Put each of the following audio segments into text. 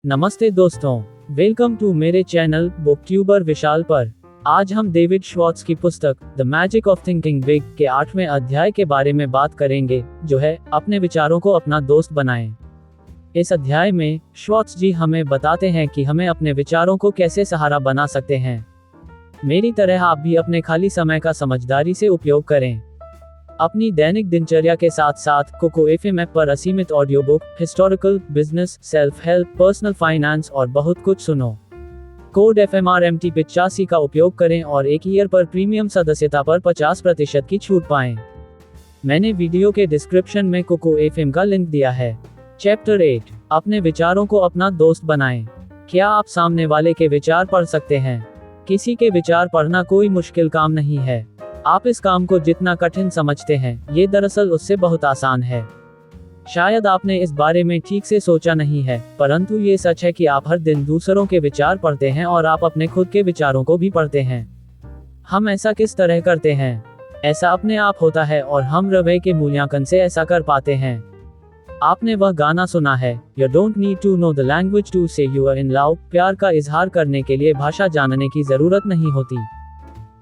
नमस्ते दोस्तों, welcome to मेरे चैनल बुकट्यूबर विशाल पर। आज हम डेविड श्वार्ट्ज की पुस्तक the magic of thinking big के 8वें अध्याय के बारे में बात करेंगे, जो है अपने विचारों को अपना दोस्त बनाएं। इस अध्याय में श्वार्ट्ज जी हमें बताते हैं कि हमें अपने विचारों को कैसे सहारा बना सकते हैं। मेरी तरह आप भी अपने खाली समय का समझदारी से उपयोग करें। अपनी दैनिक दिनचर्या के साथ साथ कोको एफएम ऐप पर असीमित audio book, historical, business, self help, personal finance और बहुत कुछ सुनो। कोड FMRMT 85 का उपयोग करें और एक ईयर पर प्रीमियम सदस्यता पर 50% की छूट पाएं। मैंने वीडियो के डिस्क्रिप्शन में कोको एफएम का लिंक दिया है। चैप्टर 8, अपने विचारों को अपना दोस्त बनाएं। क्या आप सामने वाले के विचार पढ़ सकते हैं? किसी के विचार पढ़ना कोई मुश्किल काम नहीं है। आप इस काम को जितना कठिन समझते हैं, ये दरअसल उससे बहुत आसान है। शायद आपने इस बारे में ठीक से सोचा नहीं है, परंतु ये सच है कि आप हर दिन दूसरों के विचार पढ़ते हैं और आप अपने खुद के विचारों को भी पढ़ते हैं। हम ऐसा किस तरह करते हैं? ऐसा अपने आप होता है और हम रवैये के मूल्यांकन से ऐसा कर पाते हैं। आपने वह गाना सुना है, You don't need to know the language to say you are in love। प्यार का इजहार करने के लिए भाषा जानने की जरूरत नहीं होती।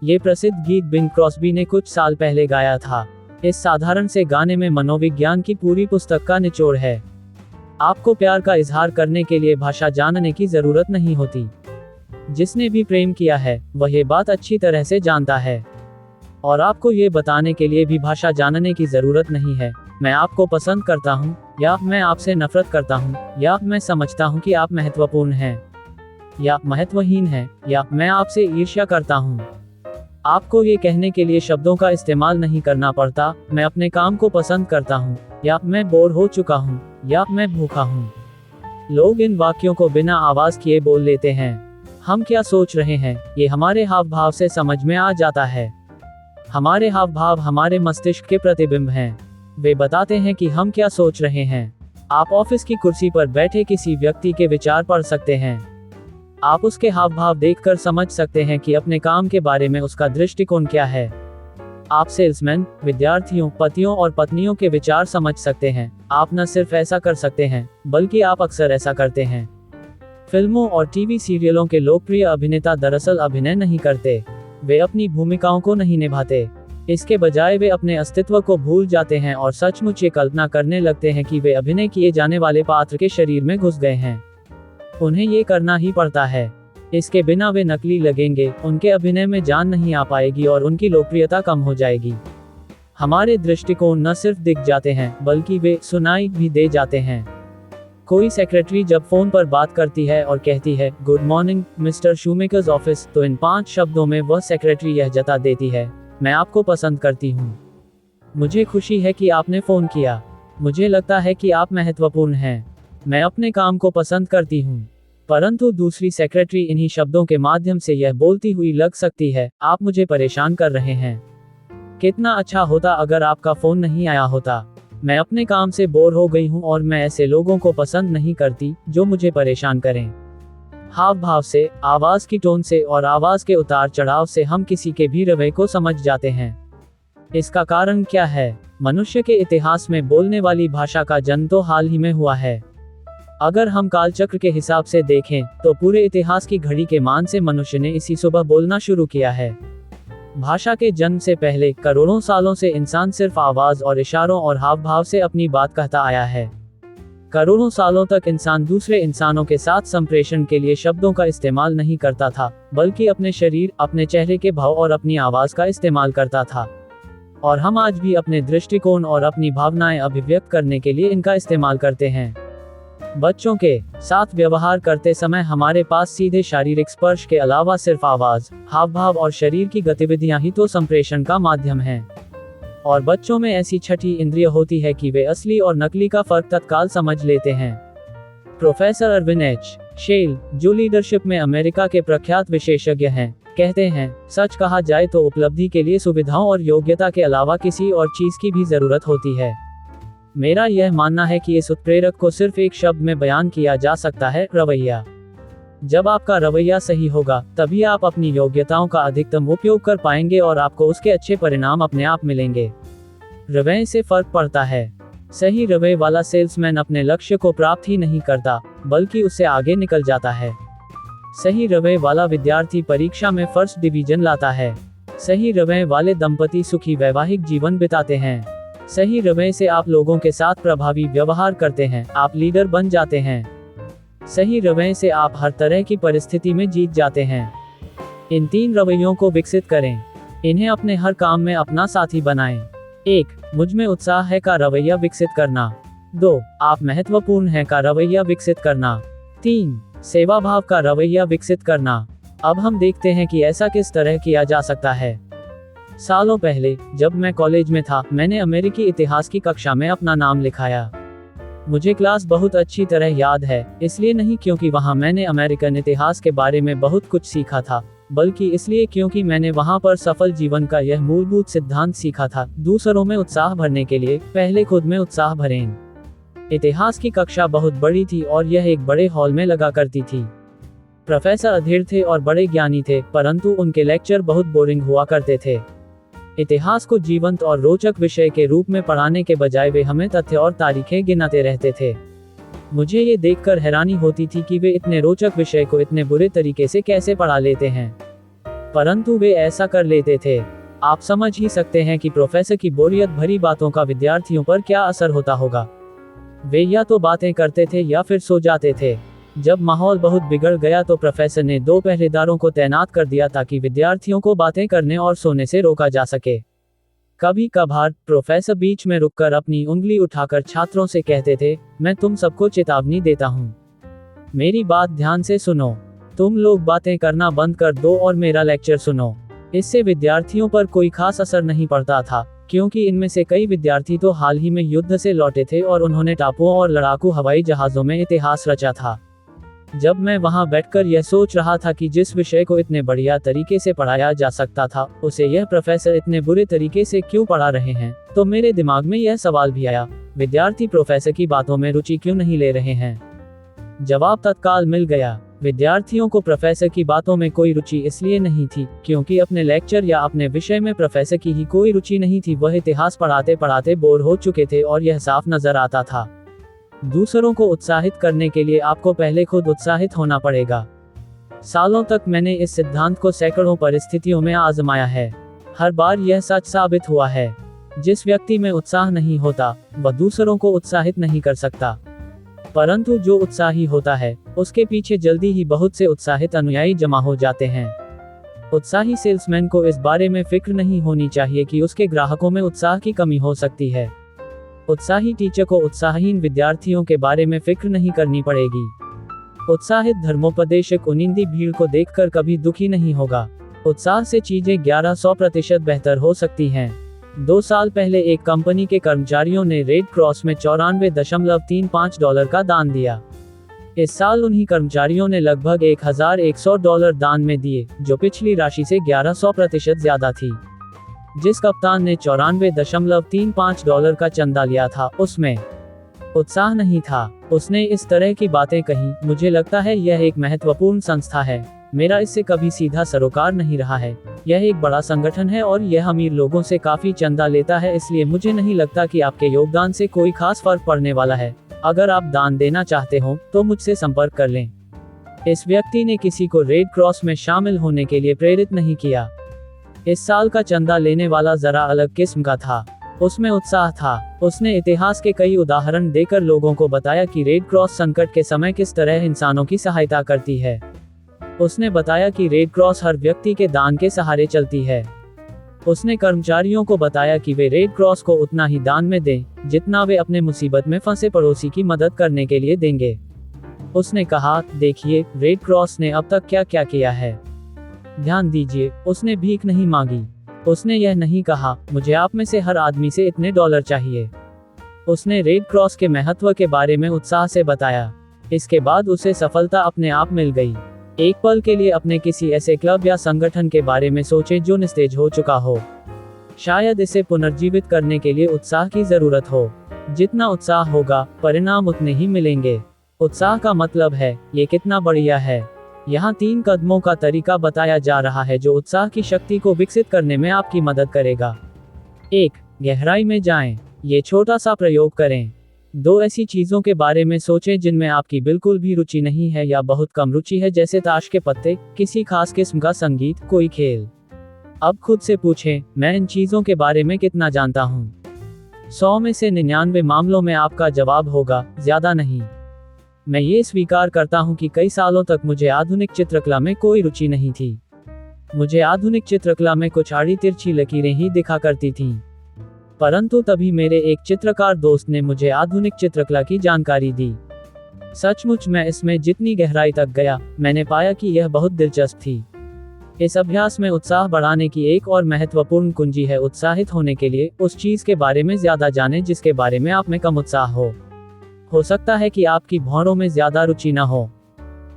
ये प्रसिद्ध गीत बिंग क्रॉस्बी ने कुछ साल पहले गाया था। इस साधारण से गाने में मनोविज्ञान की पूरी पुस्तक का निचोड़ है। आपको प्यार का इजहार करने के लिए भाषा जानने की जरूरत नहीं होती। जिसने भी प्रेम किया है, वह ये बात अच्छी तरह से जानता है। और आपको ये बताने के लिए भी भाषा जानने की जरूरत नहीं है, मैं आपको पसंद करता हूँ, या मैं आपसे नफरत करता हूँ, या मैं समझता हूँ कि आप महत्वपूर्ण हैं, या महत्वहीन हैं, या मैं आपसे ईर्ष्या करता हूँ। आपको ये कहने के लिए शब्दों का इस्तेमाल नहीं करना पड़ता, मैं अपने काम को पसंद करता हूँ, या मैं बोर हो चुका हूँ, या मैं भूखा हूँ। लोग इन वाक्यों को बिना आवाज किए बोल लेते हैं। हम क्या सोच रहे हैं, ये हमारे हाव भाव से समझ में आ जाता है। हमारे हाव भाव हमारे मस्तिष्क के प्रतिबिंब हैं। वे बताते हैं कि हम क्या सोच रहे हैं। आप ऑफिस की कुर्सी पर बैठे किसी व्यक्ति के विचार पढ़ सकते हैं। आप उसके हाव भाव देखकर समझ सकते हैं कि अपने काम के बारे में उसका दृष्टिकोण क्या है। आप सेल्समैन, विद्यार्थियों, पतियों और पत्नियों के विचार समझ सकते हैं। आप न सिर्फ ऐसा कर सकते हैं, बल्कि आप अक्सर ऐसा करते हैं। फिल्मों और टीवी सीरियलों के लोकप्रिय अभिनेता दरअसल अभिनय नहीं करते। वे अपनी भूमिकाओं को नहीं निभाते। इसके बजाय वे अपने अस्तित्व को भूल जाते हैं और सचमुच ये कल्पना करने लगते हैं कि वे अभिनय किए जाने वाले पात्र के शरीर में घुस गए हैं। उन्हें ये करना ही पड़ता है। इसके बिना वे नकली लगेंगे, उनके अभिनय में जान नहीं आ पाएगी और उनकी लोकप्रियता कम हो जाएगी। हमारे दृष्टिकोण न सिर्फ दिख जाते हैं, बल्कि वे सुनाई भी दे जाते हैं। कोई सेक्रेटरी जब फोन पर बात करती है और कहती है, good morning mister shoemakers office, तो इन 5 शब्दों में वह सेक्रेटरी यह जता देती है, मैं आपको पसंद करती हूँ। मुझे खुशी है कि आपने फोन किया। मुझे लगता है कि आप महत्वपूर्ण हैं। मैं अपने काम को पसंद करती हूँ। परंतु दूसरी सेक्रेटरी इन्हीं शब्दों के माध्यम से यह बोलती हुई लग सकती है, आप मुझे परेशान कर रहे हैं। कितना अच्छा होता अगर आपका फोन नहीं आया होता। मैं अपने काम से बोर हो गई हूँ और मैं ऐसे लोगों को पसंद नहीं करती जो मुझे परेशान करें। हाव भाव से, आवाज की टोन से और आवाज के उतार चढ़ाव से हम किसी के भी रवैये को समझ जाते हैं। इसका कारण क्या है? मनुष्य के इतिहास में बोलने वाली भाषा का जन्म तो हाल ही में हुआ है। अगर हम कालचक्र के हिसाब से देखें, तो पूरे इतिहास की घड़ी के मान से मनुष्य ने इसी सुबह बोलना शुरू किया है। भाषा के जन्म से पहले करोड़ों सालों से इंसान सिर्फ आवाज और इशारों और हाव भाव से अपनी बात कहता आया है। करोड़ों सालों तक इंसान दूसरे इंसानों के साथ संप्रेषण के लिए शब्दों का इस्तेमाल नहीं करता था, बल्कि अपने शरीर, अपने चेहरे के भाव और अपनी आवाज का इस्तेमाल करता था। और हम आज भी अपने दृष्टिकोण और अपनी भावनाएं अभिव्यक्त करने के लिए इनका इस्तेमाल करते हैं। बच्चों के साथ व्यवहार करते समय हमारे पास सीधे शारीरिक स्पर्श के अलावा सिर्फ आवाज, हाव भाव और शरीर की गतिविधियां ही तो संप्रेषण का माध्यम हैं। और बच्चों में ऐसी छठी इंद्रिय होती है कि वे असली और नकली का फर्क तत्काल समझ लेते हैं। प्रोफेसर अरविंद एच शेल, जो लीडरशिप में अमेरिका के प्रख्यात विशेषज्ञ हैं, कहते हैं, सच कहा जाए तो उपलब्धि के लिए सुविधाओं और योग्यता के अलावा किसी और चीज की भी जरूरत होती है। मेरा यह मानना है कि इस उत्प्रेरक को सिर्फ एक शब्द में बयान किया जा सकता है, रवैया। जब आपका रवैया सही होगा, तभी आप अपनी योग्यताओं का अधिकतम उपयोग कर पाएंगे और आपको उसके अच्छे परिणाम अपने आप मिलेंगे। रवैये से फर्क पड़ता है। सही रवैये वाला सेल्समैन अपने लक्ष्य को प्राप्त ही नहीं करता, बल्कि उससे आगे निकल जाता है। सही रवैये वाला विद्यार्थी परीक्षा में फर्स्ट डिवीजन लाता है। सही रवैये वाले दंपति सुखी वैवाहिक जीवन बिताते हैं। सही रवैये से आप लोगों के साथ प्रभावी व्यवहार करते हैं, आप लीडर बन जाते हैं। सही रवैये से आप हर तरह की परिस्थिति में जीत जाते हैं। इन 3 रवैयों को विकसित करें। इन्हें अपने हर काम में अपना साथी बनाएं। 1. मुझ में उत्साह है का रवैया विकसित करना। 2. आप महत्वपूर्ण हैं का रवैया विकसित करना। 3. सेवा भाव का रवैया विकसित करना। अब हम देखते हैं कि ऐसा किस तरह किया जा सकता है। सालों पहले जब मैं कॉलेज में था, मैंने अमेरिकी इतिहास की कक्षा में अपना नाम लिखाया। मुझे क्लास बहुत अच्छी तरह याद है, इसलिए नहीं क्योंकि वहां मैंने अमेरिकन इतिहास के बारे में बहुत कुछ सीखा था, बल्कि इसलिए क्योंकि मैंने वहां पर सफल जीवन का यह मूलभूत सिद्धांत सीखा था: दूसरों में उत्साह भरने के लिए पहले खुद में उत्साह भरें। इतिहास की कक्षा बहुत बड़ी थी और यह एक बड़े हॉल में लगा करती थी। प्रोफेसर अधीर थे और बड़े ज्ञानी थे, परंतु उनके लेक्चर बहुत बोरिंग हुआ करते थे। इतिहास को जीवंत और रोचक विषय के रूप में पढ़ाने के बजाय वे हमें तथ्य और तारीखें गिनाते रहते थे। मुझे ये देखकर हैरानी होती थी कि वे इतने रोचक विषय को इतने बुरे तरीके से कैसे पढ़ा लेते हैं, परंतु वे ऐसा कर लेते थे। आप समझ ही सकते हैं कि प्रोफेसर की बोरियत भरी बातों का विद्यार्थियों पर क्या असर होता होगा। वे या तो बातें करते थे या फिर सो जाते थे। जब माहौल बहुत बिगड़ गया तो प्रोफेसर ने 2 पहरेदारों को तैनात कर दिया ताकि विद्यार्थियों को बातें करने और सोने से रोका जा सके। कभी कभार प्रोफेसर बीच में रुककर अपनी उंगली उठाकर छात्रों से कहते थे, मैं तुम सबको चेतावनी देता हूँ, मेरी बात ध्यान से सुनो, तुम लोग बातें करना बंद कर दो और मेरा लेक्चर सुनो। इससे विद्यार्थियों पर कोई खास असर नहीं पड़ता था, क्योंकि इनमें से कई विद्यार्थी तो हाल ही में युद्ध से लौटे थे और उन्होंने टापुओं और लड़ाकू हवाई जहाज़ों में इतिहास रचा था। जब मैं वहां बैठकर यह सोच रहा था कि जिस विषय को इतने बढ़िया तरीके से पढ़ाया जा सकता था, उसे यह प्रोफेसर इतने बुरे तरीके से क्यों पढ़ा रहे हैं, तो मेरे दिमाग में यह सवाल भी आया, विद्यार्थी प्रोफेसर की बातों में रुचि क्यों नहीं ले रहे हैं। जवाब तत्काल मिल गया। विद्यार्थियों को प्रोफेसर की बातों में कोई रुचि इसलिए नहीं थी क्योंकि अपने लेक्चर या अपने विषय में प्रोफेसर की ही कोई रुचि नहीं थी। वह इतिहास पढ़ाते पढ़ाते बोर हो चुके थे और यह साफ नजर आता था। दूसरों को उत्साहित करने के लिए आपको पहले खुद उत्साहित होना पड़ेगा। सालों तक मैंने इस सिद्धांत को सैकड़ों परिस्थितियों में आजमाया है। हर बार यह सच साबित हुआ है। जिस व्यक्ति में उत्साह नहीं होता, वह दूसरों को उत्साहित नहीं कर सकता, परंतु जो उत्साही होता है, उसके पीछे जल्दी ही बहुत से उत्साहित अनुयायी जमा हो जाते हैं। उत्साही सेल्समैन को इस बारे में फिक्र नहीं होनी चाहिए कि उसके ग्राहकों में उत्साह की कमी हो सकती है। उत्साही टीचर को उत्साहहीन विद्यार्थियों के बारे में फिक्र नहीं करनी पड़ेगी। उत्साहित धर्मोपदेशक उनिंदी भीड़ को देखकर कभी दुखी नहीं होगा। उत्साह से चीजें 1100% बेहतर हो सकती हैं। 2 साल पहले एक कंपनी के कर्मचारियों ने रेड क्रॉस में $94.35 का दान दिया। इस साल उन्हीं कर्मचारियों ने लगभग $1100 दान में दिए, जो पिछली राशि से 1100% ज्यादा थी। जिस कप्तान ने $94.35 का चंदा लिया था, उसमें उत्साह नहीं था। उसने इस तरह की बातें कही, मुझे लगता है यह एक महत्वपूर्ण संस्था है, मेरा इससे कभी सीधा सरोकार नहीं रहा है। यह एक बड़ा संगठन है और यह अमीर लोगों से काफी चंदा लेता है, इसलिए मुझे नहीं लगता कि आपके योगदान से कोई खास फर्क पड़ने वाला है। अगर आप दान देना चाहते हो तो मुझसे संपर्क कर लें। इस व्यक्ति ने किसी को रेड क्रॉस में शामिल होने के लिए प्रेरित नहीं किया। इस साल का चंदा लेने वाला जरा अलग किस्म का था। उसमें उत्साह था। उसने इतिहास के कई उदाहरण देकर लोगों को बताया कि रेड क्रॉस संकट के समय किस तरह इंसानों की सहायता करती है। उसने बताया कि रेड क्रॉस हर व्यक्ति के दान के सहारे चलती है। उसने कर्मचारियों को बताया कि वे रेड क्रॉस को उतना ही दान में दें जितना वे अपने मुसीबत में फंसे पड़ोसी की मदद करने के लिए देंगे। उसने कहा, देखिए रेड क्रॉस ने अब तक क्या क्या किया है। ध्यान दीजिए, उसने भीख नहीं मांगी। उसने यह नहीं कहा, मुझे आप में से हर आदमी से इतने डॉलर चाहिए। उसने रेड क्रॉस के महत्व के बारे में उत्साह से बताया। इसके बाद उसे सफलता अपने आप मिल गई। एक पल के लिए अपने किसी ऐसे क्लब या संगठन के बारे में सोचें जो निस्तेज हो चुका हो। शायद इसे पुनर्जीवित करने के लिए उत्साह की जरूरत हो। जितना उत्साह होगा, परिणाम उतने ही मिलेंगे। उत्साह का मतलब है, ये कितना बढ़िया है। यहाँ 3 कदमों का तरीका बताया जा रहा है जो उत्साह की शक्ति को विकसित करने में आपकी मदद करेगा। 1. गहराई में जाएं। ये छोटा सा प्रयोग करें। दो ऐसी चीजों के बारे में सोचें जिनमें आपकी बिल्कुल भी रुचि नहीं है या बहुत कम रुचि है, जैसे ताश के पत्ते, किसी खास किस्म का संगीत, कोई खेल। अब खुद से पूछें, मैं इन चीजों के बारे में कितना जानता हूँ? 100 में से 99 मामलों में आपका जवाब होगा, ज्यादा नहीं। मैं ये स्वीकार करता हूँ कि कई सालों तक मुझे आधुनिक चित्रकला में कोई रुचि नहीं थी। मुझे आधुनिक चित्रकला में कुछ आड़ी तिरछी लकीरें ही दिखा करती थीं। परंतु तभी मेरे एक चित्रकार दोस्त ने मुझे आधुनिक चित्रकला की जानकारी दी। सचमुच मैं इसमें जितनी गहराई तक गया, मैंने पाया कि यह बहुत दिलचस्प थी। इस अभ्यास में उत्साह बढ़ाने की एक और महत्वपूर्ण कुंजी है उत्साहित होने के लिए उस चीज के बारे में ज्यादा जानें जिसके बारे में आप में कम उत्साह हो सकता है कि आपकी भौरों में ज्यादा रुचि न हो,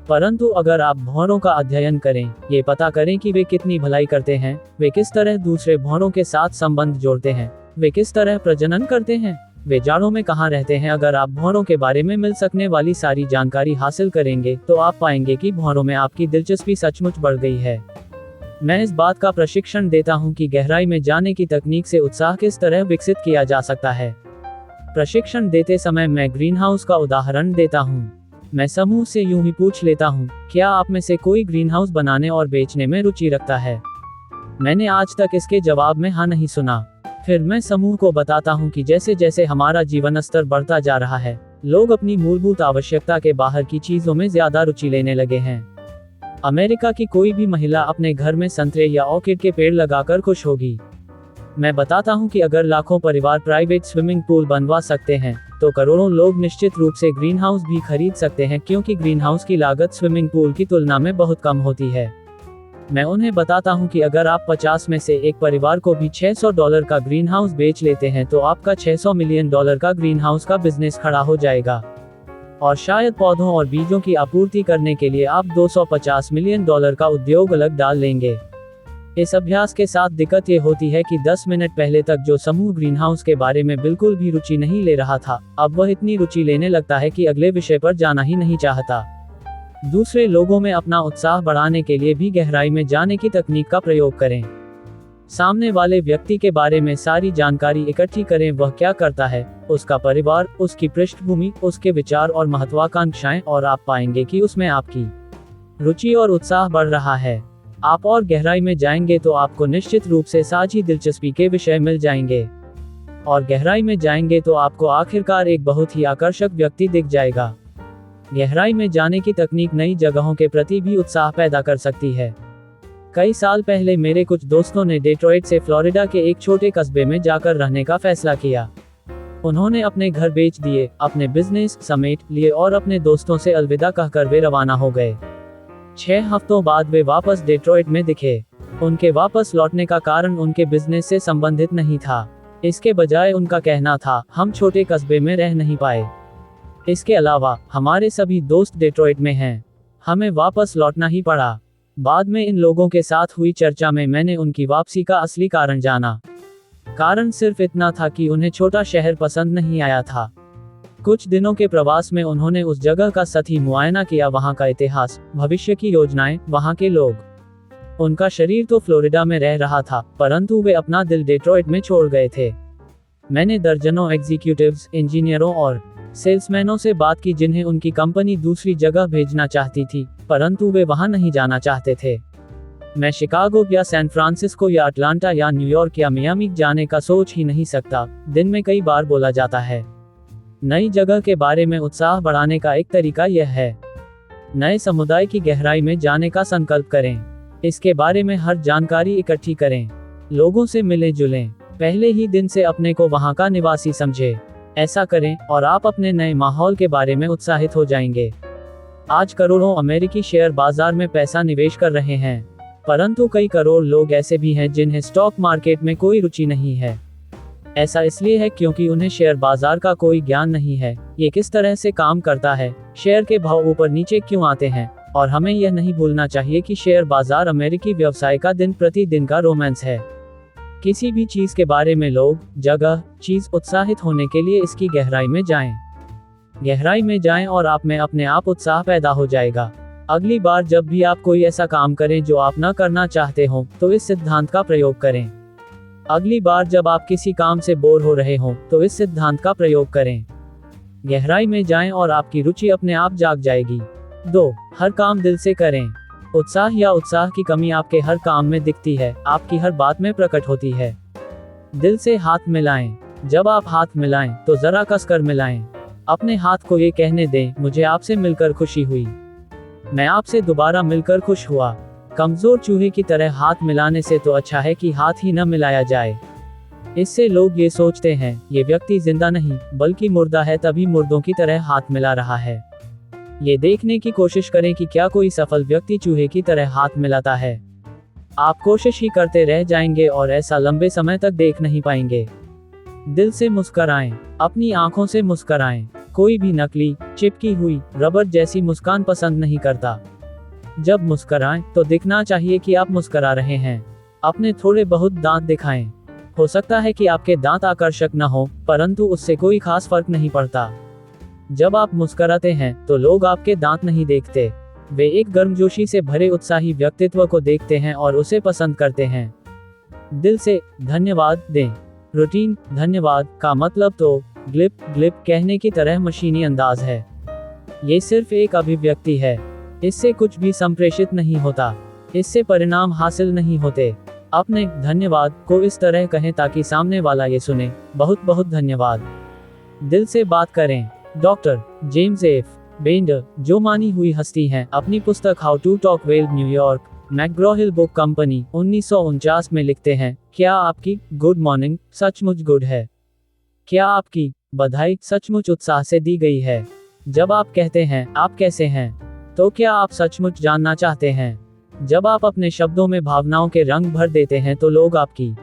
परंतु अगर आप भौरों का अध्ययन करें, ये पता करें कि वे कितनी भलाई करते हैं, वे किस तरह दूसरे भौरों के साथ संबंध जोड़ते हैं, वे किस तरह प्रजनन करते हैं, वे जाड़ों में कहाँ रहते हैं, अगर आप भौरों के बारे में मिल सकने वाली सारी जानकारी हासिल करेंगे तो आप पाएंगे कि भौरों में आपकी दिलचस्पी सचमुच बढ़ गई है। मैं इस बात का प्रशिक्षण देता हूं कि गहराई में जाने की तकनीक से उत्साह किस तरह विकसित किया जा सकता है। प्रशिक्षण देते समय मैं ग्रीनहाउस का उदाहरण देता हूं। मैं समूह से यूं ही पूछ लेता हूं, क्या आप में से कोई ग्रीनहाउस बनाने और बेचने में रुचि रखता है? मैंने आज तक इसके जवाब में हाँ नहीं सुना। फिर मैं समूह को बताता हूं कि जैसे जैसे हमारा जीवन स्तर बढ़ता जा रहा है, लोग अपनी मूलभूत आवश्यकता के बाहर की चीजों में ज्यादा रुचि लेने लगे हैं। अमेरिका की कोई भी महिला अपने घर में संतरे या ऑर्किड के पेड़ लगाकर खुश होगी। मैं बताता हूं कि अगर लाखों परिवार प्राइवेट स्विमिंग पूल बनवा सकते हैं, तो करोड़ों लोग निश्चित रूप से ग्रीन हाउस भी खरीद सकते हैं, क्योंकि ग्रीन हाउस की लागत स्विमिंग पूल की तुलना में बहुत कम होती है। मैं उन्हें बताता हूं कि अगर आप 50 में से एक परिवार को भी $600 का ग्रीन हाउस बेच लेते हैं तो आपका $600 मिलियन का ग्रीन हाउस का बिजनेस खड़ा हो जाएगा। और शायद पौधों और बीजों की आपूर्ति करने के लिए आप $250 मिलियन का उद्योग अलग डाल लेंगे। इस अभ्यास के साथ दिक्कत ये होती है कि 10 मिनट पहले तक जो समूह ग्रीनहाउस के बारे में बिल्कुल भी रुचि नहीं ले रहा था, अब वह इतनी रुचि लेने लगता है कि अगले विषय पर जाना ही नहीं चाहता। दूसरे लोगों में अपना उत्साह बढ़ाने के लिए भी गहराई में जाने की तकनीक का प्रयोग करें। सामने वाले व्यक्ति के बारे में सारी जानकारी इकट्ठी करें, वह क्या करता है, उसका परिवार, उसकी पृष्ठभूमि, उसके विचार और महत्वाकांक्षाएं, और आप पाएंगे कि उसमें आपकी रुचि और उत्साह बढ़ रहा है। आप और गहराई में जाएंगे तो आपको निश्चित रूप से साझी दिलचस्पी के विषय मिल जाएंगे, और गहराई में जाएंगे तो आपको आखिरकार एक बहुत ही आकर्षक व्यक्ति दिख जाएगा। गहराई में जाने की तकनीक नई जगहों के प्रति भी उत्साह पैदा कर सकती है। कई साल पहले मेरे कुछ दोस्तों ने डेट्रॉइट से फ्लोरिडा के एक छोटे कस्बे में जाकर रहने का फैसला किया। उन्होंने अपने घर बेच दिए, अपने बिजनेस समेट लिए और अपने दोस्तों से अलविदा कहकर वे रवाना हो गए। 6 हफ्तों बाद वे वापस डेट्रॉइट में दिखे। उनके वापस लौटने का कारण उनके बिजनेस से संबंधित नहीं था। इसके बजाय उनका कहना था, हम छोटे कस्बे में रह नहीं पाए। इसके अलावा हमारे सभी दोस्त डेट्रॉइट में हैं, हमें वापस लौटना ही पड़ा। बाद में इन लोगों के साथ हुई चर्चा में मैंने उनकी वापसी का असली कारण जाना। कारण सिर्फ इतना था कि उन्हें छोटा शहर पसंद नहीं आया था। कुछ दिनों के प्रवास में उन्होंने उस जगह का सतही मुआयना किया, वहां का इतिहास, भविष्य की योजनाएं, वहां के लोग। उनका शरीर तो फ्लोरिडा में रह रहा था, परंतु वे अपना दिल डेट्रॉइट में छोड़ गए थे। मैंने दर्जनों एग्जीक्यूटिव्स, इंजीनियरों और सेल्समैनों से बात की जिन्हें उनकी कंपनी दूसरी जगह भेजना चाहती थी, परंतु वे वहां नहीं जाना चाहते थे। मैं शिकागो या सैन फ्रांसिस्को या अटलांटा या न्यूयॉर्क या मियामी जाने का सोच ही नहीं सकता, दिन में कई बार बोला जाता है। नई जगह के बारे में उत्साह बढ़ाने का एक तरीका यह है, नए समुदाय की गहराई में जाने का संकल्प करें। इसके बारे में हर जानकारी इकट्ठी करें, लोगों से मिलें जुलें, पहले ही दिन से अपने को वहां का निवासी समझें। ऐसा करें और आप अपने नए माहौल के बारे में उत्साहित हो जाएंगे। आज करोड़ों अमेरिकी शेयर बाजार में पैसा निवेश कर रहे हैं, परंतु कई करोड़ लोग ऐसे भी हैं जिन्हें स्टॉक मार्केट में कोई रुचि नहीं है। ऐसा इसलिए है क्योंकि उन्हें शेयर बाजार का कोई ज्ञान नहीं है, ये किस तरह से काम करता है, शेयर के भाव ऊपर नीचे क्यों आते हैं। और हमें यह नहीं भूलना चाहिए कि शेयर बाजार अमेरिकी व्यवसाय का दिन प्रतिदिन का रोमांस है। किसी भी चीज के बारे में लोग, जगह, चीज उत्साहित होने के लिए इसकी गहराई में जाएं। गहराई में जाएं और आप में अपने आप उत्साह पैदा हो जाएगा। अगली बार जब भी आप कोई ऐसा काम करें जो आप न करना चाहते हो, तो इस सिद्धांत का प्रयोग करें। अगली बार जब आप किसी काम से बोर हो रहे हों तो इस सिद्धांत का प्रयोग करें। गहराई में जाएं और आपकी रुचि अपने आप जाग जाएगी। 2. हर काम दिल से करें। उत्साह या उत्साह की कमी आपके हर काम में दिखती है, आपकी हर बात में प्रकट होती है। दिल से हाथ मिलाएं। जब आप हाथ मिलाएं तो जरा कसकर मिलाएं। अपने हाथ को ये कहने दें, मुझे आपसे मिलकर खुशी हुई, मैं आपसे दोबारा मिलकर खुश हुआ। कमजोर चूहे की तरह हाथ मिलाने से तो अच्छा है कि हाथ ही न मिलाया जाए। इससे लोग ये सोचते हैं ये व्यक्ति जिंदा नहीं बल्कि मुर्दा है, तभी मुर्दों की तरह हाथ मिला रहा है। ये देखने की कोशिश करें कि क्या कोई सफल व्यक्ति चूहे की तरह हाथ मिलाता है। आप कोशिश ही करते रह जाएंगे और ऐसा लंबे समय तक देख नहीं पाएंगे। दिल से मुस्कराएं। अपनी आंखों से मुस्कराएं। कोई भी नकली, चिपकी हुई, रबर जैसी मुस्कान पसंद नहीं करता। जब मुस्कराएं तो दिखना चाहिए कि आप मुस्करा रहे हैं। अपने थोड़े बहुत दांत दिखाएं। हो सकता है कि आपके दांत आकर्षक न हो, परंतु उससे कोई खास फर्क नहीं पड़ता। जब आप मुस्कराते हैं तो लोग आपके दांत नहीं देखते, वे एक गर्मजोशी से भरे उत्साही व्यक्तित्व को देखते हैं और उसे पसंद करते हैं। दिल से धन्यवाद दें। रूटीन धन्यवाद का मतलब तो ग्लिप ग्लिप कहने की तरह मशीनी अंदाज है। ये सिर्फ एक अभिव्यक्ति है, इससे कुछ भी संप्रेषित नहीं होता, इससे परिणाम हासिल नहीं होते। अपने धन्यवाद को इस तरह कहें ताकि सामने वाला ये सुने, बहुत बहुत धन्यवाद। दिल से बात करें। डॉक्टर जेम्स एफ बेंडर, जो मानी हुई हस्ती हैं, अपनी पुस्तक how to talk well New York McGraw Hill book company 1949 में लिखते हैं, क्या आपकी गुड मॉर्निंग सचमुच गुड है? क्या आपकी बधाई सचमुच उत्साह से दी गई है? जब आप कहते हैं आप कैसे हैं, तो क्या आप सचमुच जानना चाहते हैं? जब आप अपने शब्दों में भावनाओं के रंग भर देते हैं तो लोग आपकी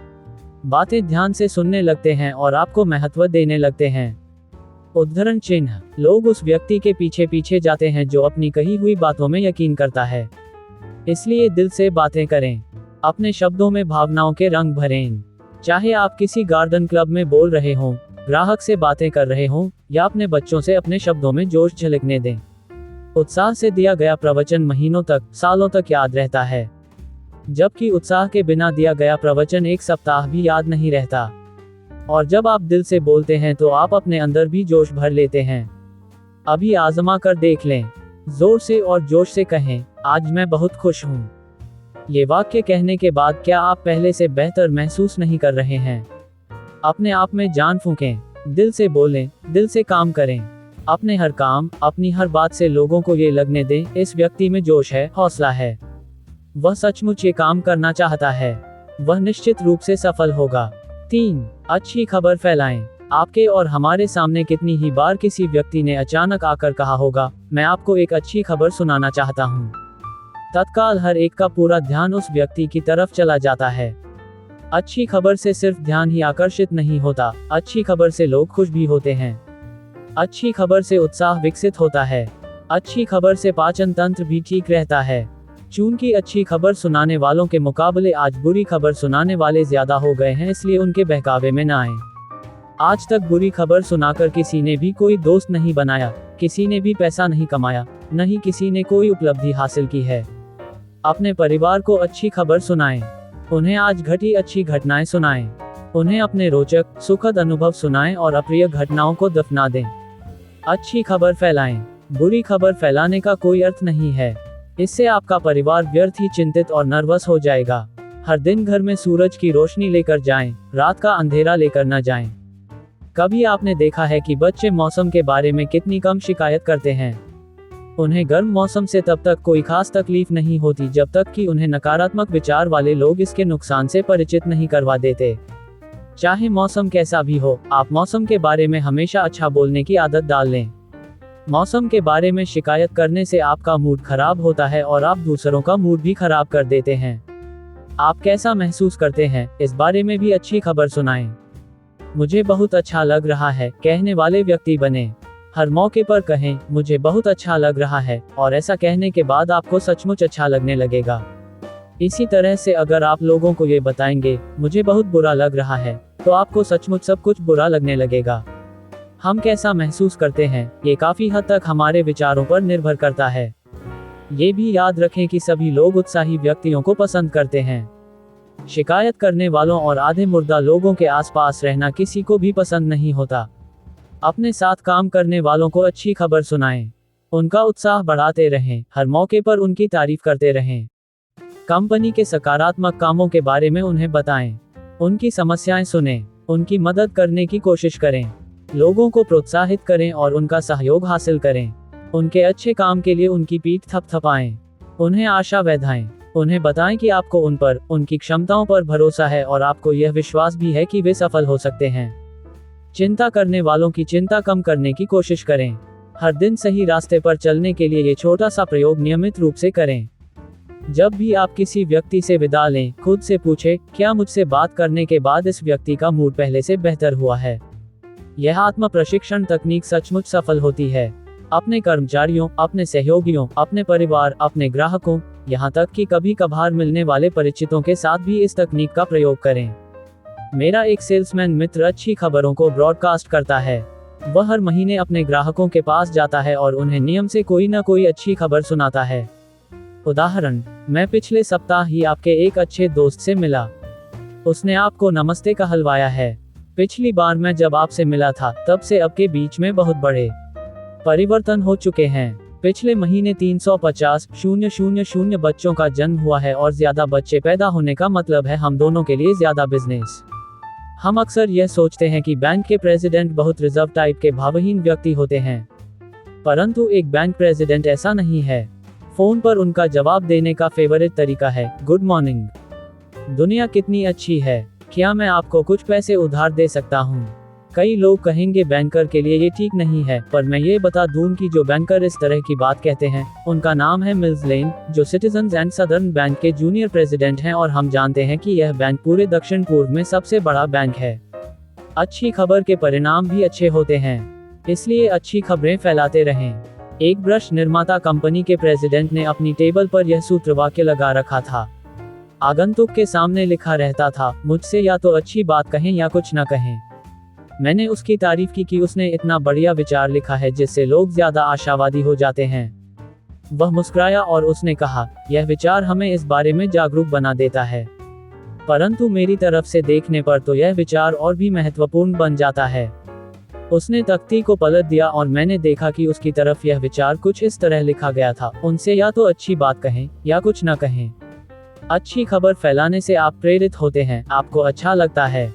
बातें ध्यान से सुनने लगते हैं और आपको महत्व देने लगते हैं। उद्धरण चिन्ह, लोग उस व्यक्ति के पीछे पीछे जाते हैं जो अपनी कही हुई बातों में यकीन करता है। इसलिए दिल से बातें करें। अपने शब्दों में भावनाओं के रंग भरें। चाहे आप किसी गार्डन क्लब में बोल रहे हों, ग्राहक से बातें कर रहे हों या अपने बच्चों से अपने शब्दों में जोश झलकने दें। उत्साह से दिया गया प्रवचन महीनों तक, सालों तक याद रहता है, जबकि उत्साह के बिना दिया गया प्रवचन एक सप्ताह भी याद नहीं रहता। और जब आप दिल से बोलते हैं तो आप अपने अंदर भी जोश भर लेते हैं। अभी आजमा कर देख लें। जोर से और जोश से कहें, आज मैं बहुत खुश हूँ। ये वाक्य कहने के बाद क्या आप पहले से बेहतर महसूस नहीं कर रहे हैं? अपने आप में जान फूंकें। दिल से बोलें, दिल से काम करें। अपने हर काम, अपनी हर बात से लोगों को ये लगने दें, इस व्यक्ति में जोश है, हौसला है, वह सचमुच ये काम करना चाहता है, वह निश्चित रूप से सफल होगा। 3. अच्छी खबर फैलाएं। आपके और हमारे सामने कितनी ही बार किसी व्यक्ति ने अचानक आकर कहा होगा, मैं आपको एक अच्छी खबर सुनाना चाहता हूँ। तत्काल हर एक का पूरा ध्यान उस व्यक्ति की तरफ चला जाता है। अच्छी खबर से सिर्फ ध्यान ही आकर्षित नहीं होता, अच्छी खबर से लोग खुश भी होते हैं। अच्छी खबर से उत्साह विकसित होता है। अच्छी खबर से पाचन तंत्र भी ठीक रहता है। चूंकि अच्छी खबर सुनाने वालों के मुकाबले आज बुरी खबर सुनाने वाले ज्यादा हो गए हैं, इसलिए उनके बहकावे में न आए। आज तक बुरी खबर सुनाकर किसी ने भी कोई दोस्त नहीं बनाया, किसी ने भी पैसा नहीं कमाया, न ही किसी ने कोई उपलब्धि हासिल की है। अपने परिवार को अच्छी खबर सुनाएं। उन्हें आज घटी अच्छी घटनाएं सुनाएं। उन्हें अपने रोचक, सुखद अनुभव सुनाएं और अप्रिय घटनाओं को दफना दें। अच्छी खबर फैलाएं। बुरी खबर फैलाने का कोई अर्थ नहीं है। इससे आपका परिवार व्यर्थ ही चिंतित और नर्वस हो जाएगा। हर दिन घर में सूरज की रोशनी लेकर जाएं, रात का अंधेरा लेकर न जाएं। कभी आपने देखा है कि बच्चे मौसम के बारे में कितनी कम शिकायत करते हैं? उन्हें गर्म मौसम से तब तक कोई खास तकलीफ नहीं होती जब तक कि उन्हें नकारात्मक विचार वाले लोग इसके नुकसान से परिचित नहीं करवा देते। चाहे मौसम कैसा भी हो, आप मौसम के बारे में हमेशा अच्छा बोलने की आदत डाल लें। मौसम के बारे में शिकायत करने से आपका मूड खराब होता है और आप दूसरों का मूड भी खराब कर देते हैं। आप कैसा महसूस करते हैं, इस बारे में भी अच्छी खबर सुनाएं। मुझे बहुत अच्छा लग रहा है कहने वाले व्यक्ति बने। हर मौके पर कहें, मुझे बहुत अच्छा लग रहा है, और ऐसा कहने के बाद आपको सचमुच अच्छा लगने लगेगा। इसी तरह से अगर आप लोगों को ये बताएंगे, मुझे बहुत बुरा लग रहा है, तो आपको सचमुच सब कुछ बुरा लगने लगेगा। हम कैसा महसूस करते हैं, ये काफी हद तक हमारे विचारों पर निर्भर करता है। ये भी याद रखें कि सभी लोग उत्साही व्यक्तियों को पसंद करते हैं। शिकायत करने वालों और आधे मुर्दा लोगों के आसपास रहना किसी को भी पसंद नहीं होता। अपने साथ काम करने वालों को अच्छी खबर सुनाएं। उनका उत्साह बढ़ाते रहें, हर मौके पर उनकी तारीफ करते रहें। कंपनी के सकारात्मक कामों के बारे में उन्हें बताएं। उनकी समस्याएं सुनें, उनकी मदद करने की कोशिश करें। लोगों को प्रोत्साहित करें और उनका सहयोग हासिल करें। उनके अच्छे काम के लिए उनकी पीठ थपथपाएं। उन्हें आशा बधाएं। उन्हें बताएं कि आपको उन पर, उनकी क्षमताओं पर भरोसा है और आपको यह विश्वास भी है कि वे सफल हो सकते हैं। चिंता करने वालों की चिंता कम करने की कोशिश करें। हर दिन सही रास्ते पर चलने के लिए ये छोटा सा प्रयोग नियमित रूप से करें। जब भी आप किसी व्यक्ति से विदा लें, खुद से पूछें, क्या मुझसे बात करने के बाद इस व्यक्ति का मूड पहले से बेहतर हुआ है? यह आत्म प्रशिक्षण तकनीक सचमुच सफल होती है। अपने कर्मचारियों, अपने सहयोगियों, अपने परिवार, अपने ग्राहकों, यहाँ तक कि कभी कभार मिलने वाले परिचितों के साथ भी इस तकनीक का प्रयोग करें। मेरा एक सेल्समैन मित्र अच्छी खबरों को ब्रॉडकास्ट करता है। वह हर महीने अपने ग्राहकों के पास जाता है और उन्हें नियम से कोई न कोई अच्छी खबर सुनाता है। उदाहरण, मैं पिछले सप्ताह ही आपके एक अच्छे दोस्त से मिला। उसने आपको नमस्ते कहलवाया है। पिछली बार मैं जब आपसे मिला था, तब से अब के बीच में बहुत बड़े परिवर्तन हो चुके हैं। पिछले महीने 350,000 बच्चों का जन्म हुआ है और ज्यादा बच्चे पैदा होने का मतलब है हम दोनों के लिए ज्यादा बिजनेस। हम अक्सर यह सोचते हैं कि बैंक के प्रेसिडेंट बहुत रिजर्व टाइप के भावहीन व्यक्ति होते हैं, परंतु एक बैंक प्रेसिडेंट ऐसा नहीं है। फोन पर उनका जवाब देने का फेवरेट तरीका है, गुड मॉर्निंग। दुनिया कितनी अच्छी है, क्या मैं आपको कुछ पैसे उधार दे सकता हूँ? कई लोग कहेंगे बैंकर के लिए ये ठीक नहीं है, पर मैं ये बता दूं कि जो बैंकर इस तरह की बात कहते हैं, उनका नाम है मिल्स लेन, जो सिटीजन्स एंड सदर्न बैंक के जूनियर प्रेसिडेंट हैं और हम जानते हैं कि यह बैंक पूरे दक्षिण पूर्व में सबसे बड़ा बैंक है। अच्छी खबर के परिणाम भी अच्छे होते हैं, इसलिए अच्छी खबरें फैलाते रहें। एक ब्रश निर्माता कंपनी के प्रेसिडेंट ने अपनी टेबल पर यह सूत्रवाक्य लगा रखा था। आगंतुक के सामने लिखा रहता था, मुझसे या तो अच्छी बात कहें या कुछ न कहें। मैंने उसकी तारीफ की कि उसने इतना बढ़िया विचार लिखा है जिससे लोग ज्यादा आशावादी हो जाते हैं। वह मुस्कुराया और उसने कहा, यह विचार हमें इस बारे में जागरूक बना देता है, परंतु मेरी तरफ से देखने पर तो यह विचार और भी महत्वपूर्ण बन जाता है। उसने तख्ती को पलट दिया और मैंने देखा कि उसकी तरफ यह विचार कुछ इस तरह लिखा गया था, उनसे या तो अच्छी बात कहें या कुछ न कहें। अच्छी खबर फैलाने से आप प्रेरित होते हैं, आपको अच्छा लगता है।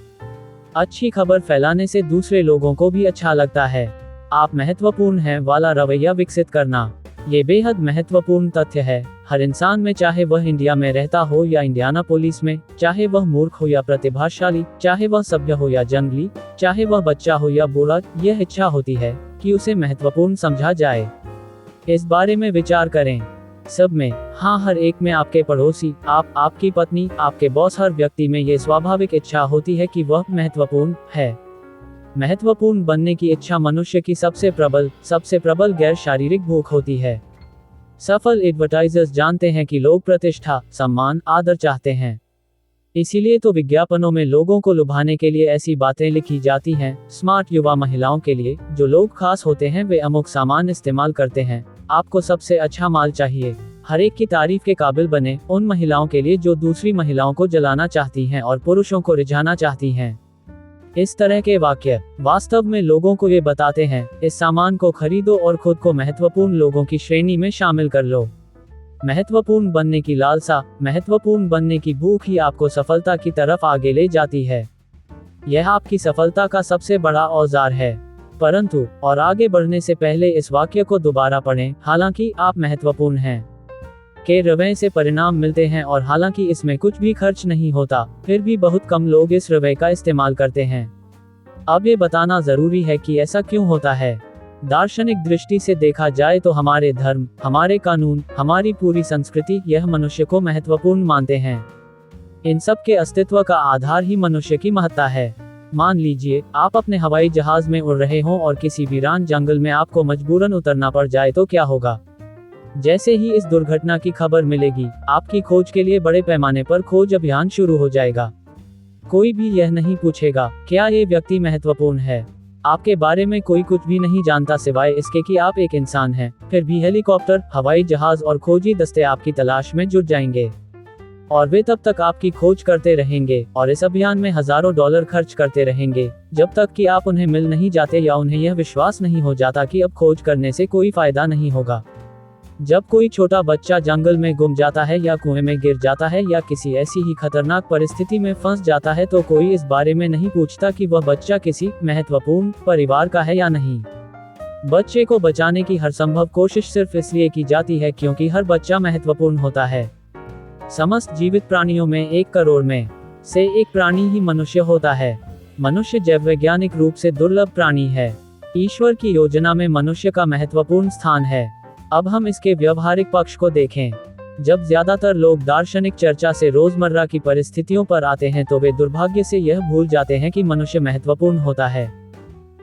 अच्छी खबर फैलाने से दूसरे लोगों को भी अच्छा लगता है। आप महत्वपूर्ण हैं वाला रवैया विकसित करना, ये बेहद महत्वपूर्ण तथ्य है। हर इंसान में, चाहे वह इंडिया में रहता हो या इंडियानापोलिस में, चाहे वह मूर्ख हो या प्रतिभाशाली, चाहे वह सभ्य हो या जंगली, चाहे वह बच्चा हो या बूढ़ा, यह इच्छा होती है कि उसे महत्वपूर्ण समझा जाए। इस बारे में विचार करें। सब में, हाँ, हर एक में, आपके पड़ोसी, आपकी पत्नी, आपके बॉस, हर व्यक्ति में ये स्वाभाविक इच्छा होती है कि वह महत्वपूर्ण है। महत्वपूर्ण बनने की इच्छा मनुष्य की सबसे प्रबल गैर शारीरिक भूख होती है। सफल एडवर्टाइजर्स जानते हैं कि लोग प्रतिष्ठा, सम्मान, आदर चाहते हैं। इसीलिए तो विज्ञापनों में लोगों को लुभाने के लिए ऐसी बातें लिखी जाती हैं। स्मार्ट युवा महिलाओं के लिए, जो लोग खास होते हैं, वे अमुक सामान इस्तेमाल करते हैं। आपको सबसे अच्छा माल चाहिए। हर एक की तारीफ के काबिल बने। उन महिलाओं के लिए जो दूसरी महिलाओं को जलाना चाहती हैं और पुरुषों को रिझाना चाहती हैं। इस तरह के वाक्य वास्तव में लोगों को ये बताते हैं, इस सामान को खरीदो और खुद को महत्वपूर्ण लोगों की श्रेणी में शामिल कर लो। महत्वपूर्ण बनने की लालसा, महत्वपूर्ण बनने की भूख ही आपको सफलता की तरफ आगे ले जाती है। यह आपकी सफलता का सबसे बड़ा औजार है। परंतु और आगे बढ़ने से पहले इस वाक्य को दोबारा पढ़ें, हालांकि आप महत्वपूर्ण हैं के रवैये से परिणाम मिलते हैं और हालांकि इसमें कुछ भी खर्च नहीं होता, फिर भी बहुत कम लोग इस रवैये का इस्तेमाल करते हैं। अब ये बताना जरूरी है कि ऐसा क्यों होता है। दार्शनिक दृष्टि से देखा जाए तो हमारे धर्म, हमारे कानून, हमारी पूरी संस्कृति यह मनुष्य को महत्वपूर्ण मानते हैं। इन सब के अस्तित्व का आधार ही मनुष्य की महत्ता है। मान लीजिए आप अपने हवाई जहाज में उड़ रहे हों और किसी वीरान जंगल में आपको मजबूरन उतरना पड़ जाए तो क्या होगा? जैसे ही इस दुर्घटना की खबर मिलेगी, आपकी खोज के लिए बड़े पैमाने पर खोज अभियान शुरू हो जाएगा। कोई भी यह नहीं पूछेगा क्या ये व्यक्ति महत्वपूर्ण है। आपके बारे में कोई कुछ भी नहीं जानता सिवाय इसके कि आप एक इंसान हैं। फिर भी हेलीकॉप्टर, हवाई जहाज और खोजी दस्ते आपकी तलाश में जुट जाएंगे। और वे तब तक आपकी खोज करते रहेंगे और इस अभियान में हजारों डॉलर खर्च करते रहेंगे जब तक कि आप उन्हें मिल नहीं जाते या उन्हें यह विश्वास नहीं हो जाता कि अब खोज करने से कोई फायदा नहीं होगा। जब कोई छोटा बच्चा जंगल में गुम जाता है या कुएं में गिर जाता है या किसी ऐसी ही खतरनाक परिस्थिति में फंस जाता है तो कोई इस बारे में नहीं पूछता कि वह बच्चा किसी महत्वपूर्ण परिवार का है या नहीं। बच्चे को बचाने की हर संभव कोशिश सिर्फ इसलिए की जाती है क्योंकि हर बच्चा महत्वपूर्ण होता है। समस्त जीवित प्राणियों में 1 करोड़ में से एक प्राणी ही मनुष्य होता है। मनुष्य जैववैज्ञानिक रूप से दुर्लभ प्राणी है। ईश्वर की योजना में मनुष्य का महत्वपूर्ण स्थान है। अब हम इसके व्यवहारिक पक्ष को देखें। जब ज्यादातर लोग दार्शनिक चर्चा से रोजमर्रा की परिस्थितियों पर आते हैं तो वे दुर्भाग्य से यह भूल जाते हैं कि मनुष्य महत्वपूर्ण होता है।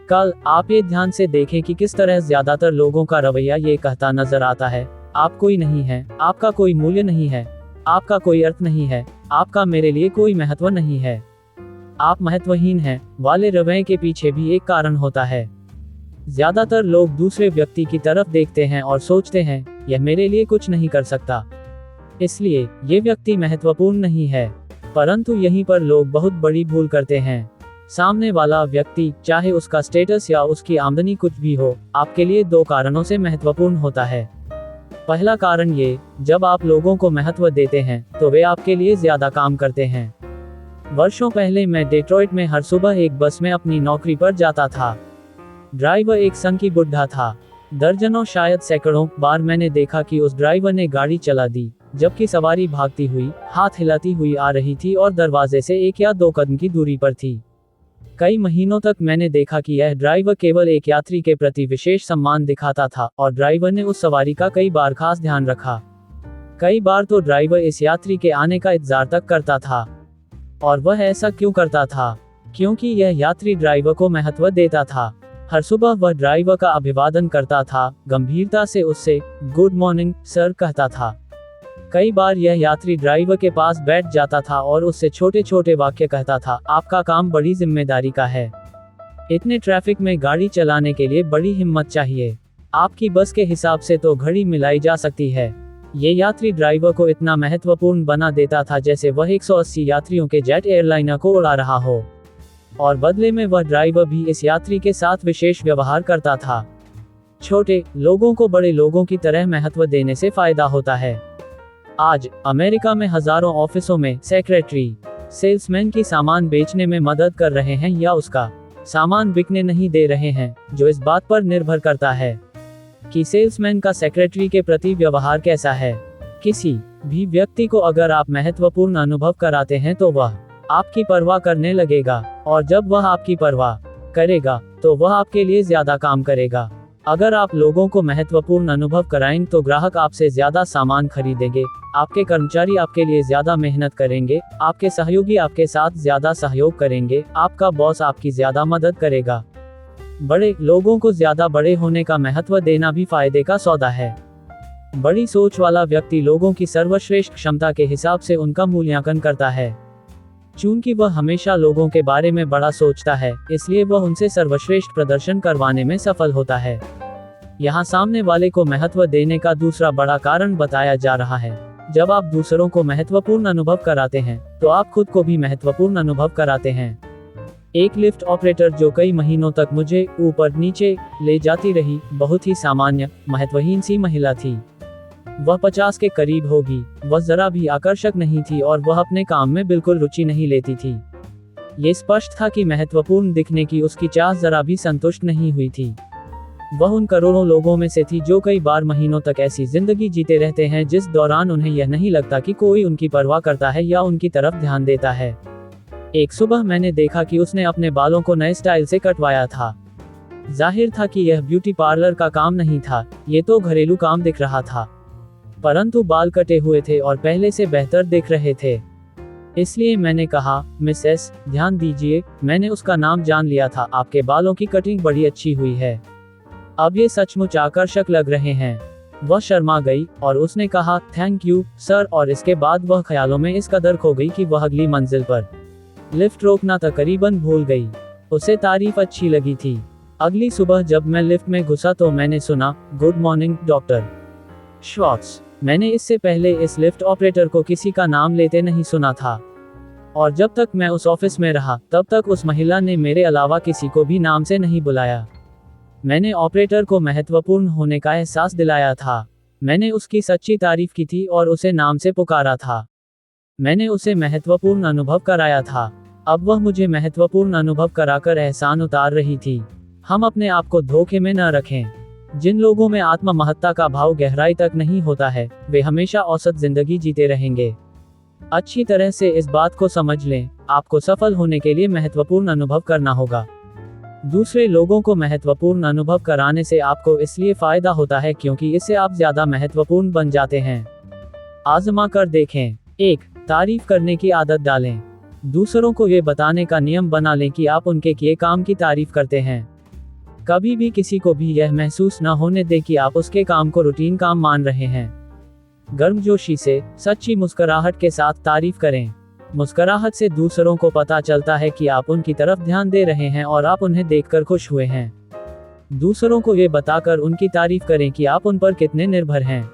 कल आप ये ध्यान से देखें कि किस तरह ज्यादातर लोगों का रवैया ये कहता नजर आता है, आप कोई नहीं है, आपका कोई मूल्य नहीं है, आपका कोई अर्थ नहीं है, आपका मेरे लिए कोई महत्व नहीं है, आप महत्वहीन हैं वाले रवैये के पीछे भी एक कारण होता है। ज्यादातर लोग दूसरे व्यक्ति की तरफ देखते हैं और सोचते हैं, यह मेरे लिए कुछ नहीं कर सकता, इसलिए ये व्यक्ति महत्वपूर्ण नहीं है। परंतु यहीं पर लोग बहुत बड़ी भूल करते हैं। सामने वाला व्यक्ति, चाहे उसका स्टेटस या उसकी आमदनी कुछ भी हो, आपके लिए 2 कारणों से महत्वपूर्ण होता है। पहला कारण ये, जब आप लोगों को महत्व देते हैं तो वे आपके लिए ज्यादा काम करते हैं। वर्षों पहले मैं डेट्रॉइट में हर सुबह एक बस में अपनी नौकरी पर जाता था। ड्राइवर एक संकी बुढ़ा था। दर्जनों शायद सैकड़ों बार मैंने देखा कि उस ड्राइवर ने गाड़ी चला दी, जबकि सवारी भागती हुई, हाथ हिलाती हुई आ रही थी और दरवाजे से 1 या 2 कदम की दूरी पर थी। कई महीनों तक मैंने देखा कि यह ड्राइवर केवल एक यात्री के प्रति विशेष सम्मान दिखाता था और ड्राइवर ने उस सवारी का कई बार खास ध्यान रखा। कई बार तो ड्राइवर इस यात्री के आने का इंतजार तक करता था। और वह ऐसा क्यों करता था? क्योंकि यह यात्री ड्राइवर को महत्व देता था। हर सुबह वह ड्राइवर का अभिवादन करता था, गंभीरता से उससे गुड मॉर्निंग सर कहता था। कई बार यह यात्री ड्राइवर के पास बैठ जाता था और उससे छोटे छोटे वाक्य कहता था, आपका काम बड़ी जिम्मेदारी का है, इतने ट्रैफिक में गाड़ी चलाने के लिए बड़ी हिम्मत चाहिए, आपकी बस के हिसाब से तो घड़ी मिलाई जा सकती है। ये यात्री ड्राइवर को इतना महत्वपूर्ण बना देता था जैसे वह 180 यात्रियों के जेट एयरलाइनर को उड़ा रहा हो, और बदले में वह ड्राइवर भी इस यात्री के साथ विशेष व्यवहार करता था। छोटे लोगों को बड़े लोगों की तरह महत्व देने से फायदा होता है। आज अमेरिका में हजारों ऑफिसों में सेक्रेटरी सेल्समैन की सामान बेचने में मदद कर रहे हैं या उसका सामान बिकने नहीं दे रहे हैं, जो इस बात पर निर्भर करता है कि सेल्समैन का सेक्रेटरी के प्रति व्यवहार कैसा है। किसी भी व्यक्ति को अगर आप महत्वपूर्ण अनुभव कराते हैं तो वह आपकी परवाह करने लगेगा, और जब वह आपकी परवाह करेगा तो वह आपके लिए ज्यादा काम करेगा। अगर आप लोगों को महत्वपूर्ण अनुभव कराएं तो ग्राहक आपसे ज्यादा सामान खरीदेंगे, आपके कर्मचारी आपके लिए ज्यादा मेहनत करेंगे, आपके सहयोगी आपके साथ ज्यादा सहयोग करेंगे, आपका बॉस आपकी ज्यादा मदद करेगा। बड़े लोगों को ज्यादा बड़े होने का महत्व देना भी फायदे का सौदा है। बड़ी सोच वाला व्यक्ति लोगों की सर्वश्रेष्ठ क्षमता के हिसाब से उनका मूल्यांकन करता है। चूंकि वह हमेशा लोगों के बारे में बड़ा सोचता है, इसलिए वह उनसे सर्वश्रेष्ठ प्रदर्शन करवाने में सफल होता है। यहाँ सामने वाले को महत्व देने का दूसरा बड़ा कारण बताया जा रहा है। जब आप दूसरों को महत्वपूर्ण अनुभव कराते हैं तो आप खुद को भी महत्वपूर्ण अनुभव कराते हैं। एक लिफ्ट ऑपरेटर जो कई महीनों तक मुझे ऊपर नीचे ले जाती रही, बहुत ही सामान्य महत्वहीन सी महिला थी। वह 50 के करीब होगी, वह जरा भी आकर्षक नहीं थी और वह अपने काम में बिल्कुल रुचि नहीं लेती थी। ये स्पष्ट था कि महत्वपूर्ण दिखने की उसकी चाह जरा भी संतुष्ट नहीं हुई थी। वह उन करोड़ों लोगों में से थी जो कई बार महीनों तक ऐसी जिंदगी जीते रहते हैं जिस दौरान उन्हें यह नहीं लगता कि कोई उनकी परवाह करता है या उनकी तरफ ध्यान देता है। एक सुबह मैंने देखा कि उसने अपने बालों को नए स्टाइल से कटवाया था। जाहिर था कि यह ब्यूटी पार्लर का काम नहीं था, ये तो घरेलू काम दिख रहा था। परंतु बाल कटे हुए थे और पहले से बेहतर दिख रहे थे। इसलिए मैंने कहा, मिस एस, ध्यान दीजिए, मैंने उसका नाम जान लिया था, आपके बालों की कटिंग बड़ी अच्छी हुई है, अब ये सचमुच आकर्षक लग रहे हैं। वह शर्मा गई और उसने कहा, थैंक यू सर, और इसके बाद वह ख्यालों में इस कदर खो गई कि वह अगली मंजिल पर लिफ्ट रोकना तकरीबन भूल गई। उसे तारीफ अच्छी लगी थी। अगली सुबह जब मैं लिफ्ट में घुसा तो मैंने सुना, गुड मॉर्निंग डॉक्टर श्वार्ट्ज। मैंने इससे पहले इस लिफ्ट ऑपरेटर को किसी का नाम लेते नहीं सुना था, और जब तक मैं उस ऑफिस में रहा तब तक उस महिला ने मेरे अलावा किसी को भी नाम से नहीं बुलाया। मैंने ऑपरेटर को महत्वपूर्ण होने का एहसास दिलाया था। मैंने उसकी सच्ची तारीफ की थी और उसे नाम से पुकारा था। मैंने उसे महत्वपूर्ण अनुभव कराया था। अब वह मुझे महत्वपूर्ण अनुभव कराकर एहसान उतार रही थी। हम अपने आप को धोखे में न रखें। जिन लोगों में आत्म महत्ता का भाव गहराई तक नहीं होता है, वे हमेशा औसत जिंदगी जीते रहेंगे। अच्छी तरह से इस बात को समझ लें, आपको सफल होने के लिए महत्वपूर्ण अनुभव करना होगा। दूसरे लोगों को महत्वपूर्ण अनुभव कराने से आपको इसलिए फायदा होता है क्योंकि इससे आप ज्यादा महत्वपूर्ण बन जाते हैं। आजमा कर देखें। 1. तारीफ करने की आदत डालें। दूसरों को ये बताने का नियम बना लें कि आप उनके किए काम की तारीफ करते हैं। कभी भी किसी को भी यह महसूस न होने दें कि आप उसके काम को रूटीन काम मान रहे हैं। गर्मजोशी से, सच्ची मुस्कुराहट के साथ तारीफ करें। मुस्कुराहट से दूसरों को पता चलता है कि आप उनकी तरफ ध्यान दे रहे हैं और आप उन्हें देखकर खुश हुए हैं। दूसरों को ये बताकर उनकी तारीफ करें कि आप उन पर कितने निर्भर हैं।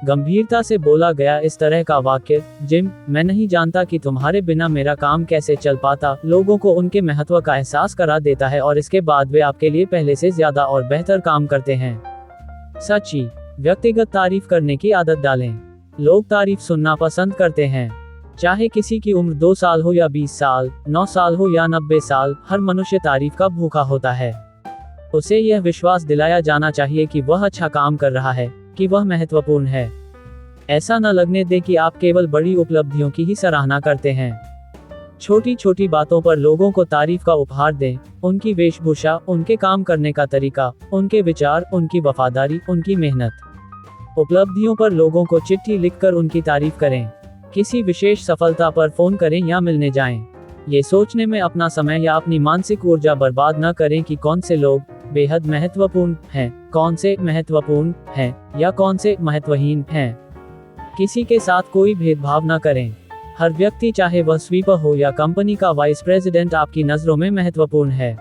गंभीरता से बोला गया इस तरह का वाक्य, जिम, मैं नहीं जानता कि तुम्हारे बिना मेरा काम कैसे चल पाता, लोगों को उनके महत्व का एहसास करा देता है और इसके बाद वे आपके लिए पहले से ज्यादा और बेहतर काम करते हैं। सच्ची, व्यक्तिगत तारीफ करने की आदत डालें। लोग तारीफ सुनना पसंद करते हैं। चाहे किसी की उम्र 2 साल हो या 20 साल, 9 साल हो या 90 साल, हर मनुष्य तारीफ का भूखा होता है। उसे यह विश्वास दिलाया जाना चाहिए कि वह अच्छा काम कर रहा है, कि वह महत्वपूर्ण है। ऐसा न लगने दें कि आप केवल बड़ी उपलब्धियों की ही सराहना करते हैं। छोटी छोटी बातों पर लोगों को तारीफ का उपहार दें। उनकी वेशभूषा, उनके काम करने का तरीका, उनके विचार, उनकी वफादारी, उनकी मेहनत। उपलब्धियों पर लोगों को चिट्ठी लिखकर उनकी तारीफ करें। किसी विशेष सफलता पर फोन करें या मिलने जाएं। ये सोचने में अपना समय या अपनी मानसिक ऊर्जा बर्बाद न करें कि कौन से लोग बेहद महत्वपूर्ण हैं, कौन से महत्वपूर्ण हैं या कौन से महत्वहीन हैं। किसी के साथ कोई भेदभाव न करें। हर व्यक्ति, चाहे वह स्वीपर हो या कंपनी का वाइस प्रेसिडेंट, आपकी नज़रों में महत्वपूर्ण है।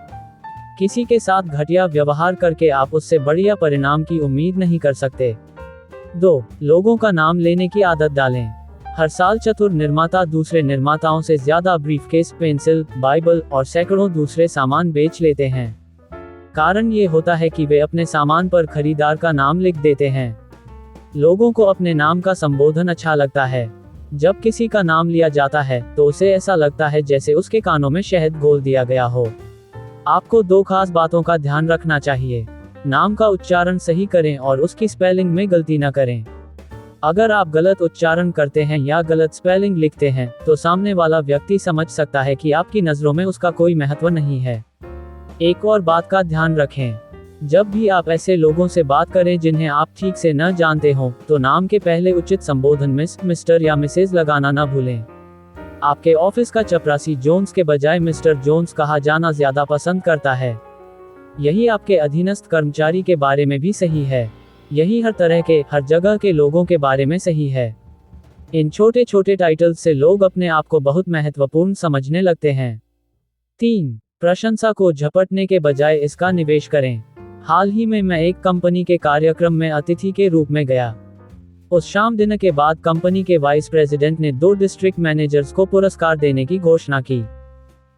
किसी के साथ घटिया व्यवहार करके आप उससे बढ़िया परिणाम की उम्मीद नहीं कर सकते। 2. लोगों का नाम लेने की आदत डालें। हर साल चतुर निर्माता दूसरे निर्माताओं से ज्यादा ब्रीफकेस, पेंसिल, बाइबल और सैकड़ों दूसरे सामान बेच लेते हैं। कारण ये होता है कि वे अपने सामान पर खरीदार का नाम लिख देते हैं। लोगों को अपने नाम का संबोधन अच्छा लगता है। जब किसी का नाम लिया जाता है तो उसे ऐसा लगता है जैसे उसके कानों में शहद घोल दिया गया हो। आपको 2 खास बातों का ध्यान रखना चाहिए। नाम का उच्चारण सही करें और उसकी स्पेलिंग में गलती न करें। अगर आप गलत उच्चारण करते हैं या गलत स्पेलिंग लिखते हैं तो सामने वाला व्यक्ति समझ सकता है कि आपकी नज़रों में उसका कोई महत्व नहीं है। एक और बात का ध्यान रखें, जब भी आप ऐसे लोगों से बात करें जिन्हें आप ठीक से न जानते हों, तो नाम के पहले उचित संबोधन मिस, मिस्टर या मिसेज लगाना न भूलें। आपके ऑफिस का चपरासी जोन्स के बजाय मिस्टर जोन्स कहा जाना ज्यादा पसंद करता है। यही आपके अधीनस्थ कर्मचारी के बारे में भी सही है। यही हर तरह के, हर जगह के लोगों के बारे में सही है। इन छोटे छोटे टाइटल्स से लोग अपने आप को बहुत महत्वपूर्ण समझने लगते हैं। 3. प्रशंसा को झपटने के बजाय इसका निवेश करें। हाल ही में मैं एक कंपनी के कार्यक्रम में अतिथि के रूप में गया। उस शाम डिनर के बाद कंपनी के वाइस प्रेसिडेंट ने 2 डिस्ट्रिक्ट मैनेजर्स को पुरस्कार देने की घोषणा की।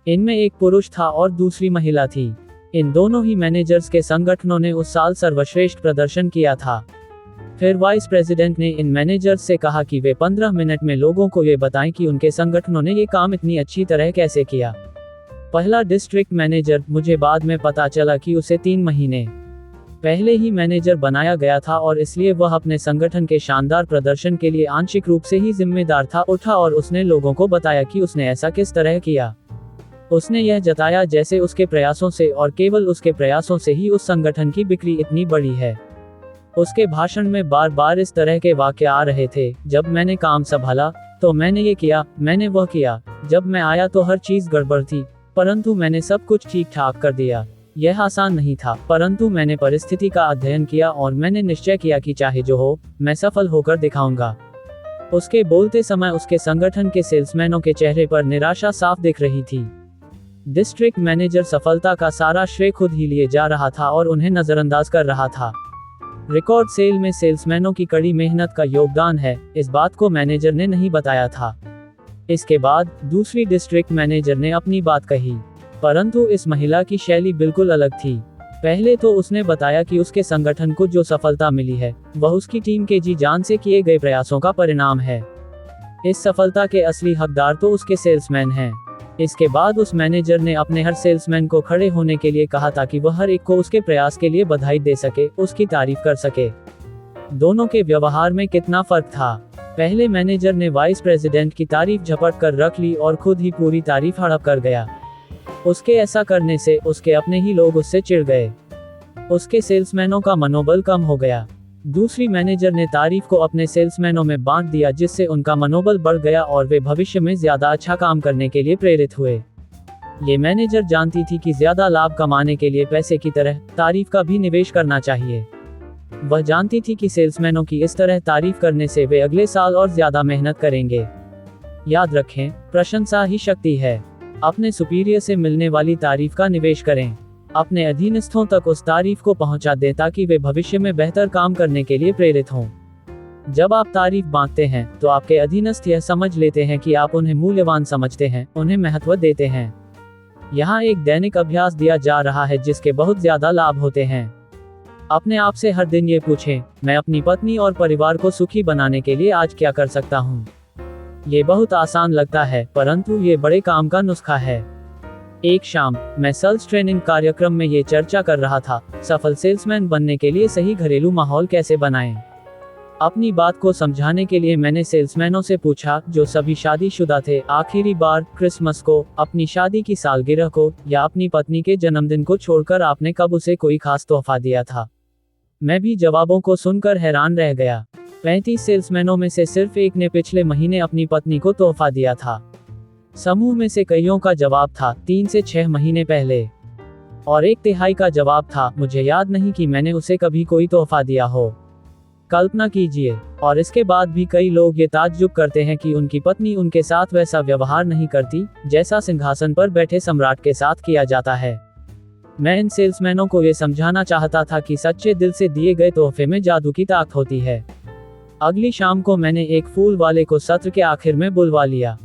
इनमें एक पुरुष था और दूसरी महिला थी। इन दोनों ही मैनेजर्स के संगठनों ने उस साल सर्वश्रेष्ठ प्रदर्शन किया था। फिर वाइस प्रेसिडेंट ने इन मैनेजर्स से कहा कि वे 15 मिनट में लोगों को ये बताएं कि उनके संगठनों ने ये काम इतनी अच्छी तरह कैसे किया। पहला डिस्ट्रिक्ट मैनेजर, मुझे बाद में पता चला कि उसे 3 महीने पहले ही मैनेजर बनाया गया था और इसलिए वह अपने संगठन के शानदार प्रदर्शन के लिए आंशिक रूप से ही जिम्मेदार था, उठा और उसने लोगों को बताया कि उसने ऐसा किस तरह किया। उसने यह जताया जैसे उसके प्रयासों से और केवल उसके प्रयासों से ही उस संगठन की बिक्री इतनी बड़ी है। उसके भाषण में बार बार इस तरह के वाक्य आ रहे थे, जब मैंने काम संभाला तो मैंने ये किया, मैंने वह किया, जब मैं आया तो हर चीज गड़बड़ थी, परंतु मैंने सब कुछ ठीक ठाक कर दिया। यह आसान नहीं था, परंतु मैंने परिस्थिति का अध्ययन किया और मैंने निश्चय किया कि चाहे जो हो, मैं सफल होकर दिखाऊंगा। उसके बोलते समय उसके संगठन के सेल्समैनों के चेहरे पर निराशा साफ दिख रही थी। डिस्ट्रिक्ट मैनेजर सफलता का सारा श्रेय खुद ही लिए जा रहा था और उन्हें नजरअंदाज कर रहा था। रिकॉर्ड सेल में सेल्समैनों की कड़ी मेहनत का योगदान है, इस बात को मैनेजर ने नहीं बताया था। इसके बाद दूसरी डिस्ट्रिक्ट मैनेजर ने अपनी बात कही, परंतु इस महिला की शैली बिल्कुल अलग थी। पहले तो उसने बताया कि उसके संगठन को जो सफलता मिली है वह उसकी टीम के जी जान से किए गए प्रयासों का परिणाम है। इस सफलता के असली हकदार तो उसके सेल्समैन हैं। इसके बाद उस मैनेजर ने अपने हर सेल्समैन को खड़े होने के लिए कहा ताकि वह हर एक को उसके प्रयास के लिए बधाई दे सके, उसकी तारीफ कर सके। दोनों के व्यवहार में कितना फर्क था। पहले मैनेजर ने वाइस प्रेसिडेंट की तारीफ झपट कर रख ली और खुद ही पूरी तारीफ हड़प कर गया। उसके ऐसा करने से उसके अपने ही लोग उससे चिढ़ गए। उसके सेल्समैनों का मनोबल कम हो गया। दूसरी मैनेजर ने तारीफ को अपने सेल्समैनों में बांट दिया, जिससे उनका मनोबल बढ़ गया और वे भविष्य में ज्यादा अच्छा काम करने के लिए प्रेरित हुए। ये मैनेजर जानती थी कि ज्यादा लाभ कमाने के लिए पैसे की तरह तारीफ का भी निवेश करना चाहिए। वह जानती थी कि सेल्समैनों की इस तरह तारीफ करने से वे अगले साल और ज्यादा मेहनत करेंगे। याद रखें, प्रशंसा ही शक्ति है। अपने सुपीरियर से मिलने वाली तारीफ का निवेश करें। अपने अधीनस्थों तक उस तारीफ को पहुंचा दें ताकि वे भविष्य में बेहतर काम करने के लिए प्रेरित हों। जब आप तारीफ बांटते हैं तो आपके अधीनस्थ यह समझ लेते हैं कि आप उन्हें मूल्यवान समझते हैं, उन्हें महत्व देते हैं। यहाँ एक दैनिक अभ्यास दिया जा रहा है जिसके बहुत ज्यादा लाभ होते हैं। अपने आप से हर दिन ये पूछें, मैं अपनी पत्नी और परिवार को सुखी बनाने के लिए आज क्या कर सकता हूँ। ये बहुत आसान लगता है, परंतु ये बड़े काम का नुस्खा है। एक शाम मैं सेल्स ट्रेनिंग कार्यक्रम में ये चर्चा कर रहा था, सफल सेल्समैन बनने के लिए सही घरेलू माहौल कैसे बनाएं। अपनी बात को समझाने के लिए मैंने सेल्समैनों से पूछा जो सभी शादीशुदा थे, आखिरी बार क्रिसमस को, अपनी शादी की सालगिरह को या अपनी पत्नी के जन्मदिन को छोड़कर आपने कब उसे कोई खास तोहफा दिया था। मैं भी जवाबों को सुनकर हैरान रह गया। 35 सेल्समैनों में से सिर्फ एक ने पिछले महीने अपनी पत्नी को तोहफा दिया था। समूह में से कईयों का जवाब था 3 से 6 महीने पहले, और 1/3 का जवाब था मुझे याद नहीं कि मैंने उसे कभी कोई तोहफा दिया हो। कल्पना कीजिए, और इसके बाद भी कई लोग ये ताज्जुब करते हैं कि उनकी पत्नी उनके साथ वैसा व्यवहार नहीं करती जैसा सिंहासन पर बैठे सम्राट के साथ किया जाता है। मैं इन सेल्समैनों को ये समझाना चाहता था कि सच्चे दिल से दिए गए तोहफे में जादू की ताकत होती है। अगली शाम को मैंने एक फूल वाले को सत्र के आखिर में बुलवा लिया।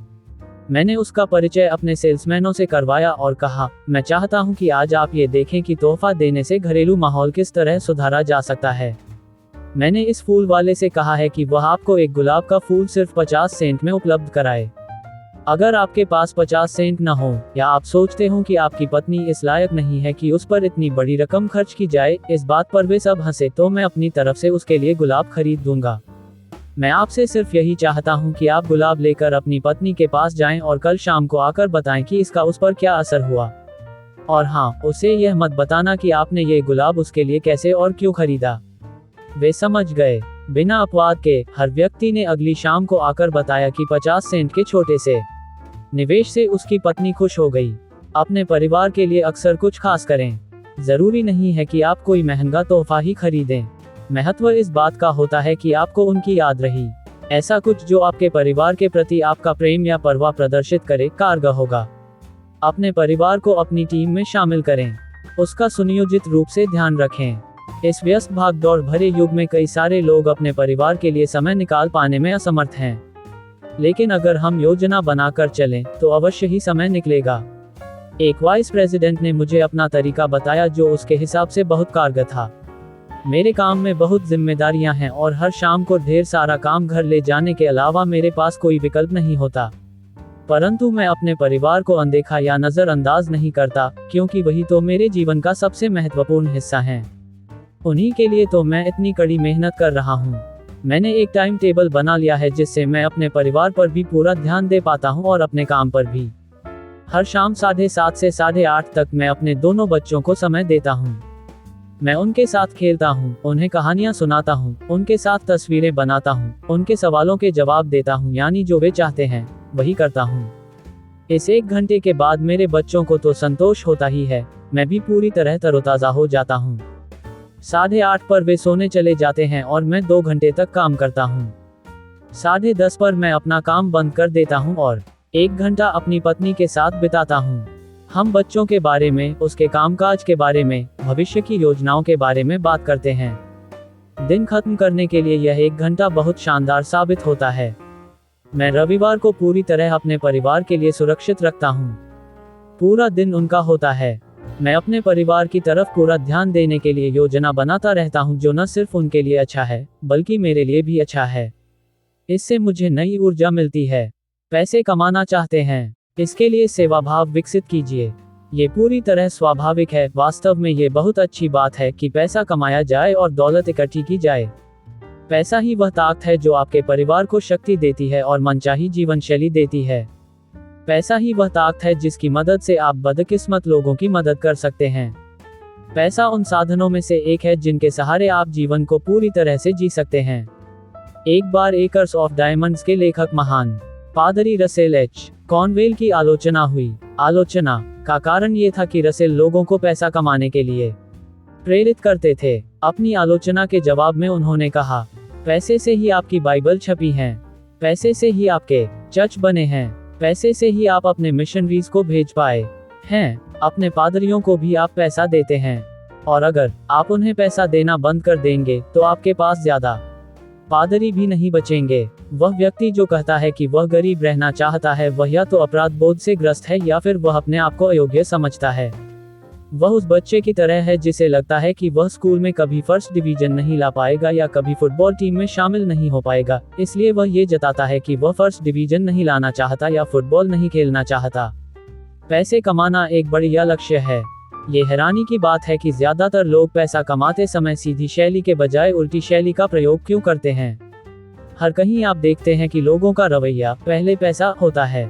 मैंने उसका परिचय अपने सेल्समैनों से करवाया और कहा, मैं चाहता हूं कि आज आप ये देखें कि तोहफा देने से घरेलू माहौल किस तरह सुधारा जा सकता है। मैंने इस फूल वाले से कहा है कि वह आपको एक गुलाब का फूल सिर्फ 50 सेंट में उपलब्ध कराए। अगर आपके पास 50 सेंट न हो, या आप सोचते हो कि आपकी पत्नी इस लायक नहीं है कि उस पर इतनी बड़ी रकम खर्च की जाए, इस बात पर वे सब हंसे, तो मैं अपनी तरफ से उसके लिए गुलाब खरीद दूंगा। मैं आपसे सिर्फ यही चाहता हूं कि आप गुलाब लेकर अपनी पत्नी के पास जाएं और कल शाम को आकर बताएं कि इसका उस पर क्या असर हुआ। और हाँ, उसे यह मत बताना कि आपने ये गुलाब उसके लिए कैसे और क्यों खरीदा। वे समझ गए। बिना अपवाद के हर व्यक्ति ने अगली शाम को आकर बताया कि 50 सेंट के छोटे से निवेश से उसकी पत्नी खुश हो गई। अपने परिवार के लिए अक्सर कुछ खास करें। जरूरी नहीं है कि आप कोई महंगा तोहफा ही खरीदें। महत्व इस बात का होता है कि आपको उनकी याद रही। ऐसा कुछ जो आपके परिवार के प्रति आपका प्रेम या परवाह प्रदर्शित करे, कारगर होगा। अपने परिवार को अपनी टीम में शामिल करें। उसका सुनियोजित रूप से ध्यान रखें। इस व्यस्त भागदौड़ भरे युग में कई सारे लोग अपने परिवार के लिए समय निकाल पाने में असमर्थ हैं। लेकिन अगर हम योजना बनाकर चलें, तो अवश्य ही समय निकलेगा। एक वाइस प्रेसिडेंट ने मुझे अपना तरीका बताया जो उसके हिसाब से बहुत कारगर था। मेरे काम में बहुत जिम्मेदारियां हैं और हर शाम को ढेर सारा काम घर ले जाने के अलावा मेरे पास कोई विकल्प नहीं होता। परंतु मैं अपने परिवार को अनदेखा या नजरअंदाज नहीं करता, क्योंकि वही तो मेरे जीवन का सबसे महत्वपूर्ण हिस्सा है। उन्हीं के लिए तो मैं इतनी कड़ी मेहनत कर रहा हूँ। मैंने एक टाइम टेबल बना लिया है जिससे मैं अपने परिवार पर भी पूरा ध्यान दे पाता हूँ और अपने काम पर भी। हर शाम 7:30 से 8:30 तक मैं अपने दोनों बच्चों को समय देता हूँ। मैं उनके साथ खेलता हूँ, उन्हें कहानियाँ सुनाता हूँ, उनके साथ तस्वीरें बनाता हूँ, उनके सवालों के जवाब देता हूँ, यानी जो वे चाहते हैं वही करता हूँ। इस 1 घंटे के बाद मेरे बच्चों को तो संतोष होता ही है, मैं भी पूरी तरह तरोताज़ा हो जाता हूँ। 8:30 पर वे सोने चले जाते हैं और मैं 2 घंटे तक काम करता हूँ। 10:30 पर मैं अपना काम बंद कर देता हूँ और 1 घंटा अपनी पत्नी के साथ बिताता हूँ। हम बच्चों के बारे में, उसके कामकाज के बारे में, भविष्य की योजनाओं के बारे में बात करते हैं। दिन खत्म करने के लिए यह 1 घंटा बहुत शानदार साबित होता है। मैं रविवार को पूरी तरह अपने परिवार के लिए सुरक्षित रखता हूँ। पूरा दिन उनका होता है। मैं अपने परिवार की तरफ पूरा ध्यान देने के लिए योजना बनाता रहता हूँ, जो न सिर्फ उनके लिए अच्छा है बल्कि मेरे लिए भी अच्छा है। इससे मुझे नई ऊर्जा मिलती है। पैसे कमाना चाहते हैं, इसके लिए सेवा भाव विकसित कीजिए। ये पूरी तरह स्वाभाविक है। वास्तव में ये बहुत अच्छी बात है कि पैसा कमाया जाए और दौलत इकट्ठी की जाए। पैसा ही वह ताकत है जो आपके परिवार को शक्ति देती है और मनचाही जीवन शैली देती है। पैसा ही वह ताकत है जिसकी मदद से आप बदकिस्मत लोगों की मदद कर सकते हैं। पैसा उन साधनों में से एक है जिनके सहारे आप जीवन को पूरी तरह से जी सकते हैं। एक बार एकर्स ऑफ डायमंड्स के लेखक महान पादरी रसेल एच कॉनवेल की आलोचना हुई। आलोचना का कारण ये था कि रसेल लोगों को पैसा कमाने के लिए प्रेरित करते थे। अपनी आलोचना के जवाब में उन्होंने कहा, पैसे से ही आपकी बाइबल छपी है, पैसे से ही आपके चर्च बने हैं, पैसे से ही आप अपने मिशनरीज को भेज पाए हैं, अपने पादरियों को भी आप पैसा देते हैं। और अगर आप उन्हें पैसा देना बंद कर देंगे तो आपके पास ज्यादा पादरी भी नहीं बचेंगे। वह व्यक्ति जो कहता है कि वह गरीब रहना चाहता है, वह या तो अपराध बोध से ग्रस्त है या फिर वह अपने आप को अयोग्य समझता है। वह उस बच्चे की तरह है जिसे लगता है कि वह स्कूल में कभी फर्स्ट डिवीजन नहीं ला पाएगा या कभी फुटबॉल टीम में शामिल नहीं हो पाएगा, इसलिए वह ये जताता है कि वह फर्स्ट डिवीजन नहीं लाना चाहता या फुटबॉल नहीं खेलना चाहता। पैसे कमाना एक बढ़िया लक्ष्य है। ये हैरानी की बात है कि ज्यादातर लोग पैसा कमाते समय सीधी शैली के बजाय उल्टी शैली का प्रयोग क्यों करते हैं। हर कहीं आप देखते हैं कि लोगों का रवैया पहले पैसा होता है,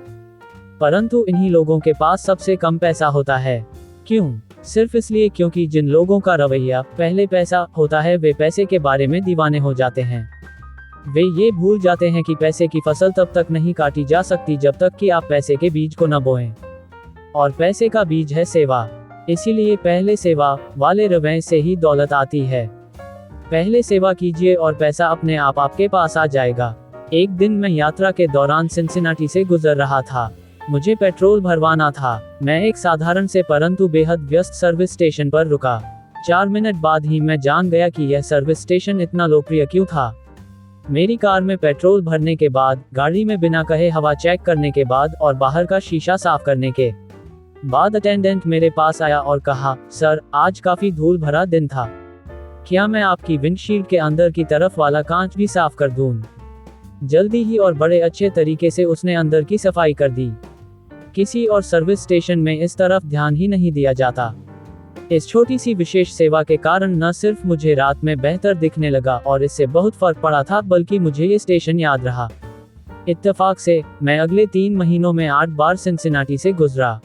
परंतु इन्हीं लोगों के पास सबसे कम पैसा होता है। क्यों? सिर्फ इसलिए क्योंकि जिन लोगों का रवैया पहले पैसा होता है वे पैसे के बारे में दीवाने हो जाते हैं। वे ये भूल जाते हैं कि पैसे की फसल तब तक नहीं काटी जा सकती जब तक कि आप पैसे के बीज को न बोएं। और पैसे का बीज है सेवा। इसीलिए पहले सेवा वाले रवैये से ही दौलत आती है। पहले सेवा कीजिए और पैसा अपने आप आपके पास आ जाएगा। एक दिन मैं यात्रा के दौरान सिनसिनाटी से गुजर रहा था। मुझे पेट्रोल भरवाना था। मैं एक साधारण से परंतु बेहद व्यस्त सर्विस स्टेशन पर रुका। 4 मिनट बाद ही मैं जान गया कि यह सर्विस स्टेशन इतना लोकप्रिय क्यों था। मेरी कार में पेट्रोल भरने के बाद, गाड़ी में बिना कहे हवा चेक करने के बाद और बाहर का शीशा साफ करने के बाद अटेंडेंट मेरे पास आया और कहा, सर, आज काफी धूल भरा दिन था, क्या मैं आपकी विंडशील्ड के अंदर की तरफ वाला कांच भी साफ कर दूं? जल्दी ही और बड़े अच्छे तरीके से उसने अंदर की सफाई कर दी। किसी और सर्विस स्टेशन में इस तरफ ध्यान ही नहीं दिया जाता। इस छोटी सी विशेष सेवा के कारण न सिर्फ मुझे रात में बेहतर दिखने लगा और इससे बहुत फर्क पड़ा था, बल्कि मुझे ये स्टेशन याद रहा। इत्तेफाक से मैं अगले 3 महीनों में 8 बार सिनसिनाटी से गुजरा।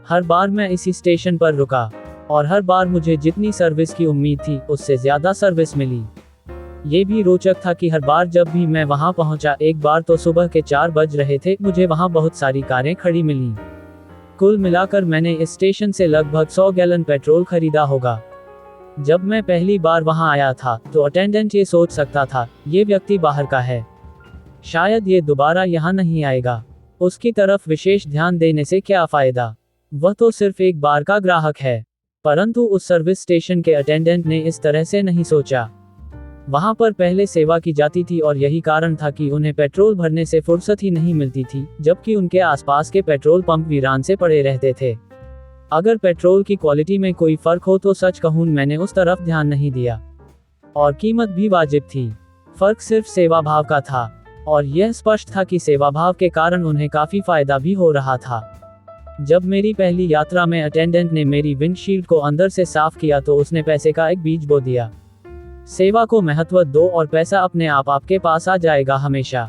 हर बार मैं इसी स्टेशन पर रुका और हर बार मुझे जितनी सर्विस की उम्मीद थी उससे ज्यादा सर्विस मिली। ये भी रोचक था कि हर बार जब भी मैं वहां पहुंचा, एक बार तो सुबह के 4 बज रहे थे, मुझे वहां बहुत सारी कारें खड़ी मिली। कुल मिलाकर मैंने इस स्टेशन से लगभग 100 गैलन पेट्रोल खरीदा होगा। जब मैं पहली बार वहां आया था तो अटेंडेंट ये सोच सकता था, ये व्यक्ति बाहर का है, शायद ये दोबारा यहाँ नहीं आएगा, उसकी तरफ विशेष ध्यान देने से क्या फायदा, वह तो सिर्फ एक बार का ग्राहक है। परंतु उस सर्विस स्टेशन के अटेंडेंट ने इस तरह से नहीं सोचा। वहां पर पहले सेवा की जाती थी और यही कारण था कि उन्हें पेट्रोल भरने से फुर्सत ही नहीं मिलती थी, जबकि उनके आसपास के पेट्रोल पंप वीरान से पड़े रहते थे। अगर पेट्रोल की क्वालिटी में कोई फर्क हो तो सच कहूं, मैंने उस तरफ ध्यान नहीं दिया। और कीमत भी वाजिब थी। फर्क सिर्फ सेवा भाव का था और यह स्पष्ट था कि सेवा भाव के कारण उन्हें काफी फायदा भी हो रहा था। जब मेरी पहली यात्रा में अटेंडेंट ने मेरी विंडशील्ड को अंदर से साफ किया तो उसने पैसे का एक बीज बो दिया। सेवा को महत्व दो और पैसा अपने आप आपके पास आ जाएगा हमेशा।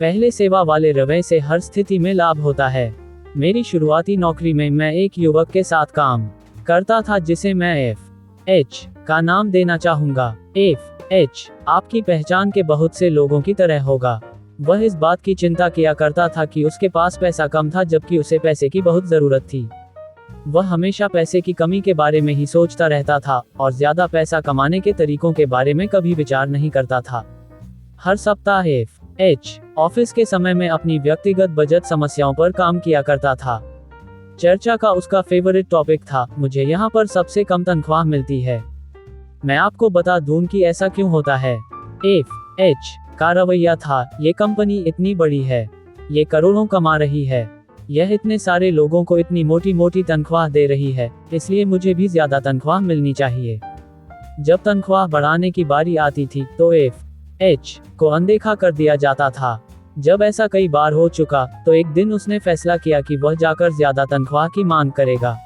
पहले सेवा वाले रवैये से हर स्थिति में लाभ होता है। मेरी शुरुआती नौकरी में मैं एक युवक के साथ काम करता था जिसे मैं FH का नाम देना चाहूंगा। FH आपकी पहचान के बहुत से लोगों की तरह होगा। वह इस बात की चिंता किया करता था कि उसके पास पैसा कम था जबकि उसे पैसे की बहुत जरूरत थी। वह हमेशा पैसे की कमी के बारे में ही सोचता रहता था और ज्यादा पैसा कमाने के तरीकों के बारे में कभी विचार नहीं करता था। हर सप्ताह FH ऑफिस के समय में अपनी व्यक्तिगत बजट समस्याओं पर काम किया करता था। चर्चा का उसका फेवरेट टॉपिक था, मुझे यहाँ पर सबसे कम तनख्वाह मिलती है। मैं आपको बता दूं कि ऐसा क्यों होता है। एफ का रवैया था, ये कंपनी इतनी बड़ी है, ये करोड़ों कमा रही है, यह इतने सारे लोगों को इतनी मोटी मोटी तनख्वाह दे रही है, इसलिए मुझे भी ज्यादा तनख्वाह मिलनी चाहिए। जब तनख्वाह बढ़ाने की बारी आती थी तो एफ को अनदेखा कर दिया जाता था। जब ऐसा कई बार हो चुका तो एक दिन उसने फैसला किया कि वह जाकर ज्यादा तनख्वाह की मांग करेगा।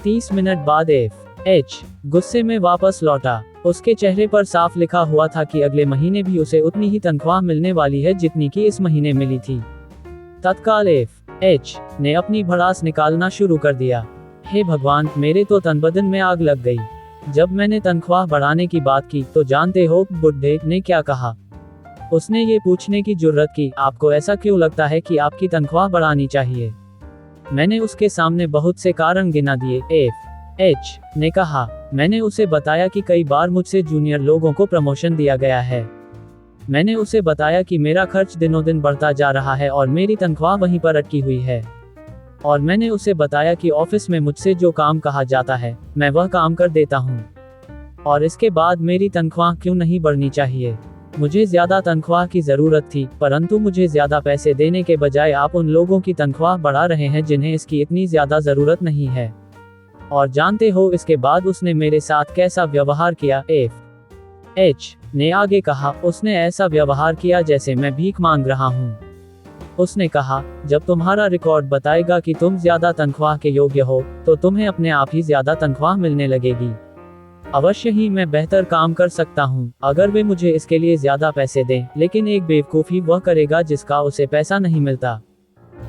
30 मिनट बाद एफ गुस्से में वापस लौटा। उसके चेहरे पर साफ लिखा हुआ था कि अगले महीने भी उसे उतनी ही तनख्वाह मिलने वाली है जितनी की इस महीने मिली थी। तत्काल एच ने अपनी भड़ास निकालना शुरू कर दिया। हे भगवान, मेरे तो तन बदन में आग लग गई। जब मैंने तनख्वाह बढ़ाने की बात की तो जानते हो बुड्ढे ने क्या कहा? उसने ये पूछने की जुर्रत की, आपको ऐसा क्यों लगता है कि आपकी तनख्वाह बढ़ानी चाहिए? मैंने उसके सामने बहुत से कारण गिना दिए। एच ने कहा, मैंने उसे बताया कि कई बार मुझसे जूनियर लोगों को प्रमोशन दिया गया है। मैंने उसे बताया कि मेरा खर्च दिनों दिन बढ़ता जा रहा है और मेरी तनख्वाह वहीं पर अटकी हुई है। और मैंने उसे बताया कि ऑफिस में मुझसे जो काम कहा जाता है मैं वह काम कर देता हूँ। और इसके बाद मेरी तनख्वाह क्यों नहीं बढ़नी चाहिए? मुझे ज्यादा तनख्वाह की जरूरत थी, परंतु मुझे ज्यादा पैसे देने के बजाय आप उन लोगों की तनख्वाह बढ़ा रहे हैं जिन्हें इसकी इतनी ज्यादा जरूरत नहीं है। और जानते हो इसके बाद उसने मेरे साथ कैसा व्यवहार किया? एच ने आगे कहा, उसने ऐसा व्यवहार किया जैसे मैं भीख मांग रहा हूँ। उसने कहा, जब तुम्हारा रिकॉर्ड बताएगा कि तुम ज्यादा तनख्वाह के योग्य हो तो तुम्हें अपने आप ही ज्यादा तनख्वाह मिलने लगेगी। अवश्य ही मैं बेहतर काम कर सकता हूँ अगर वे मुझे इसके लिए ज्यादा पैसे दें, लेकिन एक बेवकूफी वह करेगा जिसका उसे पैसा नहीं मिलता।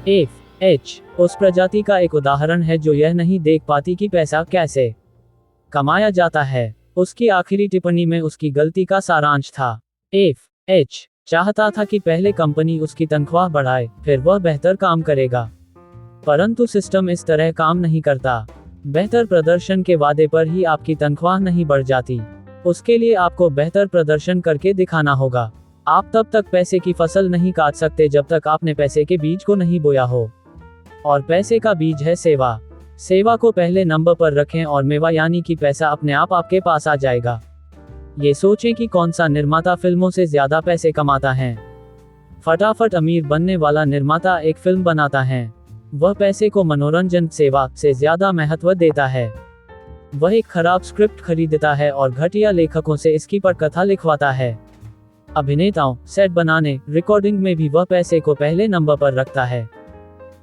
एच उस प्रजाति का एक उदाहरण है जो यह नहीं देख पाती कि पैसा कैसे कमाया जाता है। उसकी आखिरी टिप्पणी में उसकी गलती का सारांश था। एच चाहता था कि पहले कंपनी उसकी तनख्वाह बढ़ाए, फिर वह बेहतर काम करेगा। परंतु सिस्टम इस तरह काम नहीं करता। बेहतर प्रदर्शन के वादे पर ही आपकी तनख्वाह नहीं बढ़ जाती। उसके लिए आपको बेहतर प्रदर्शन करके दिखाना होगा। आप तब तक पैसे की फसल नहीं काट सकते जब तक आपने पैसे के बीज को नहीं बोया हो। और पैसे का बीज है सेवा। सेवा को पहले नंबर पर रखें और मेवा यानी कि पैसा अपने आप आपके पास आ जाएगा। ये सोचें कि कौन सा निर्माता फिल्मों से ज्यादा पैसे कमाता है। फटाफट अमीर बनने वाला निर्माता एक फिल्म बनाता है। वह पैसे को मनोरंजन सेवा से ज्यादा महत्व देता है। वह एक खराब स्क्रिप्ट खरीदता है और घटिया लेखकों से इसकी पटकथा लिखवाता है। अभिनेताओं, सेट बनाने, रिकॉर्डिंग में भी वह पैसे को पहले नंबर पर रखता है।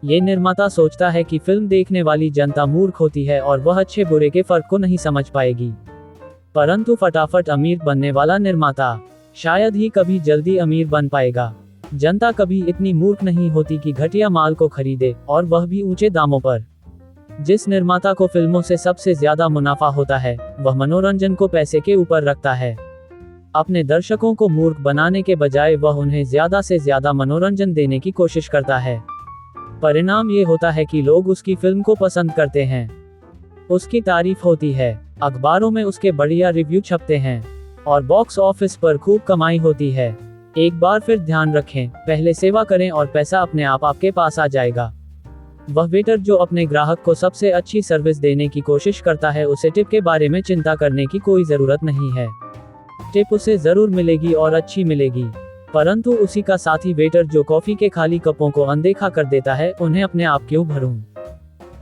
ये निर्माता सोचता है कि फिल्म देखने वाली जनता मूर्ख होती है और वह अच्छे बुरे के फर्क को नहीं समझ पाएगी। परंतु फटाफट अमीर बनने वाला निर्माता शायद ही कभी जल्दी अमीर बन पाएगा। जनता कभी इतनी मूर्ख नहीं होती कि घटिया माल को खरीदे, और वह भी ऊंचे दामों पर। जिस निर्माता को फिल्मों से सबसे ज्यादा मुनाफा होता है वह मनोरंजन को पैसे के ऊपर रखता है। अपने दर्शकों को मूर्ख बनाने के बजाय वह उन्हें ज्यादा से ज्यादा मनोरंजन देने की कोशिश करता है। परिणाम ये होता है कि लोग उसकी फिल्म को पसंद करते हैं, उसकी तारीफ होती है, अखबारों में उसके बढ़िया रिव्यू छपते हैं और बॉक्स ऑफिस पर खूब कमाई होती है। एक बार फिर ध्यान रखें, पहले सेवा करें और पैसा अपने आप आपके पास आ जाएगा। वह वेटर जो अपने ग्राहक को सबसे अच्छी सर्विस देने की कोशिश करता है, उसे टिप के बारे में चिंता करने की कोई जरूरत नहीं है। टिप उसे जरूर मिलेगी और अच्छी मिलेगी, परंतु उसी का साथी वेटर जो कॉफी के खाली कपों को अनदेखा कर देता है, उन्हें अपने आप क्यों भरूं?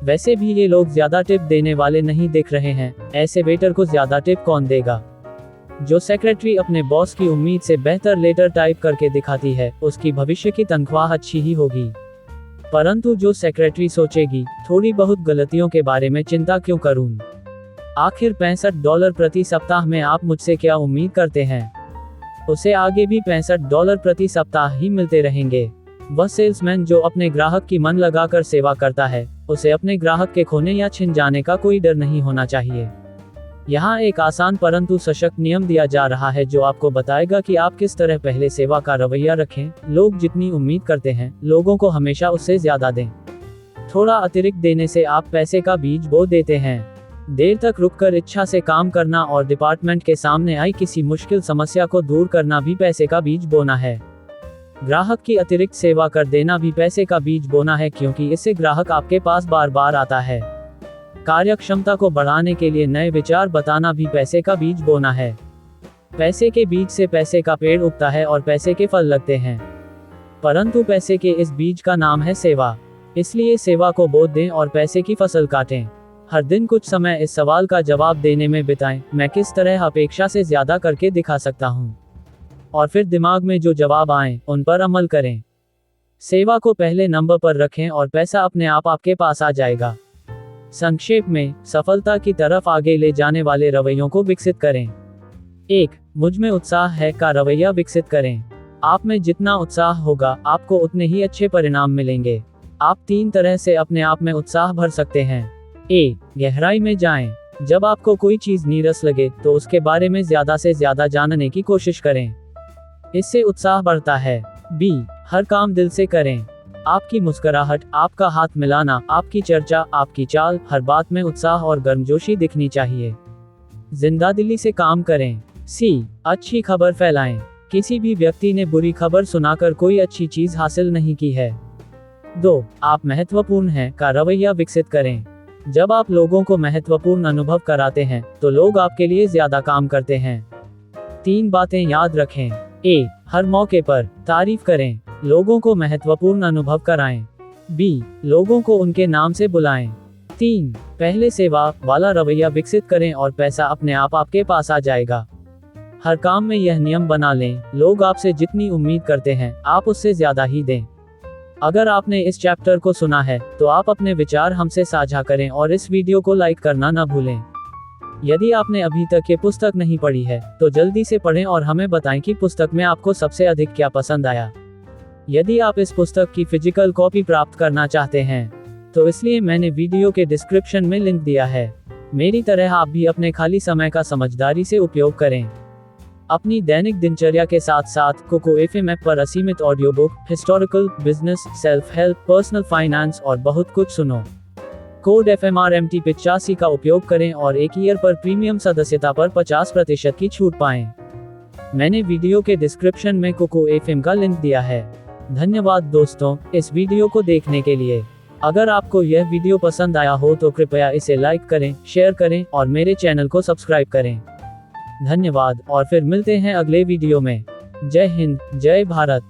वैसे भी ये लोग ज्यादा टिप देने वाले नहीं दिख रहे हैं, ऐसे वेटर को ज्यादा टिप कौन देगा? जो सेक्रेटरी अपने बॉस की उम्मीद से बेहतर लेटर टाइप करके दिखाती है, उसकी भविष्य की तनख्वाह अच्छी ही होगी। परंतु जो सेक्रेटरी सोचेगी, थोड़ी बहुत गलतियों के बारे में चिंता क्यों करूं? आखिर $65 प्रति सप्ताह में आप मुझसे क्या उम्मीद करते हैं? उसे आगे भी $65 प्रति सप्ताह ही मिलते रहेंगे। वह सेल्समैन जो अपने ग्राहक की मन लगाकर सेवा करता है, उसे अपने ग्राहक के खोने या छिन जाने का कोई डर नहीं होना चाहिए। यहाँ एक आसान परंतु सशक्त नियम दिया जा रहा है जो आपको बताएगा कि आप किस तरह पहले सेवा का रवैया रखें। लोग जितनी उम्मीद करते हैं, लोगों को हमेशा उससे ज्यादा दें। थोड़ा अतिरिक्त देने से आप पैसे का बीज बो देते हैं। देर तक रुककर इच्छा से काम करना और डिपार्टमेंट के सामने आई किसी मुश्किल समस्या को दूर करना भी पैसे का बीज बोना है। ग्राहक की अतिरिक्त सेवा कर देना भी पैसे का बीज बोना है, क्योंकि इससे ग्राहक आपके पास बार बार आता है। कार्यक्षमता को बढ़ाने के लिए नए विचार बताना भी पैसे का बीज बोना है। पैसे के बीज से पैसे का पेड़ उगता है और पैसे के फल लगते हैं, परंतु पैसे के इस बीज का नाम है सेवा। इसलिए सेवा को बो दें और पैसे की फसल काटें। हर दिन कुछ समय इस सवाल का जवाब देने में बिताएं, मैं किस तरह अपेक्षा से ज्यादा करके दिखा सकता हूँ, और फिर दिमाग में जो जवाब आए उन पर अमल करें। सेवा को पहले नंबर पर रखें और पैसा अपने आप आपके पास आ जाएगा। संक्षेप में, सफलता की तरफ आगे ले जाने वाले रवैयों को विकसित करें। 1. मुझ में उत्साह है का रवैया विकसित करें। आप में जितना उत्साह होगा, आपको उतने ही अच्छे परिणाम मिलेंगे। आप 3 तरह से अपने आप में उत्साह भर सकते हैं। ए. गहराई में जाएं। जब आपको कोई चीज नीरस लगे तो उसके बारे में ज्यादा से ज्यादा जानने की कोशिश करें, इससे उत्साह बढ़ता है। बी. हर काम दिल से करें। आपकी मुस्कुराहट, आपका हाथ मिलाना, आपकी चर्चा, आपकी चाल, हर बात में उत्साह और गर्मजोशी दिखनी चाहिए। जिंदादिली से काम करें। सी. अच्छी खबर फैलाएं। किसी भी व्यक्ति ने बुरी खबर सुनाकर कोई अच्छी चीज हासिल नहीं की है। 2. आप महत्वपूर्ण हैं का रवैया विकसित करें। जब आप लोगों को महत्वपूर्ण अनुभव कराते हैं तो लोग आपके लिए ज्यादा काम करते हैं। 3 बातें याद रखें। ए. हर मौके पर तारीफ करें। लोगों को महत्वपूर्ण अनुभव कराएं। बी. लोगों को उनके नाम से बुलाएं। 3. पहले सेवा वाला रवैया विकसित करें और पैसा अपने आप आपके पास आ जाएगा। हर काम में यह नियम बना लें, लोग आपसे जितनी उम्मीद करते हैं, आप उससे ज्यादा ही दें। अगर आपने इस चैप्टर को सुना है तो आप अपने विचार हमसे साझा करें और इस वीडियो को लाइक करना न भूलें। यदि आपने अभी तक ये पुस्तक नहीं पढ़ी है तो जल्दी से पढ़ें और हमें बताएं कि पुस्तक में आपको सबसे अधिक क्या पसंद आया। यदि आप इस पुस्तक की फिजिकल कॉपी प्राप्त करना चाहते हैं तो इसलिए मैंने वीडियो के डिस्क्रिप्शन में लिंक दिया है। मेरी तरह आप भी अपने खाली समय का समझदारी से उपयोग करें। अपनी दैनिक दिनचर्या के साथ साथ कोको एफएम ऐप पर असीमित audio book, historical, business, self help, personal finance और बहुत कुछ सुनो। कोड FMRMT 85 का उपयोग करें और 1 ईयर पर प्रीमियम सदस्यता पर 50% की छूट पाएं। मैंने वीडियो के डिस्क्रिप्शन में कोको एफएम का लिंक दिया है। धन्यवाद दोस्तों, इस वीडियो को देखने के लिए। अगर आपको यह वीडियो पसंद आया हो तो कृपया इसे लाइक करें, शेयर करें और मेरे चैनल को सब्सक्राइब करें। धन्यवाद और फिर मिलते हैं अगले वीडियो में। जय हिंद, जय भारत।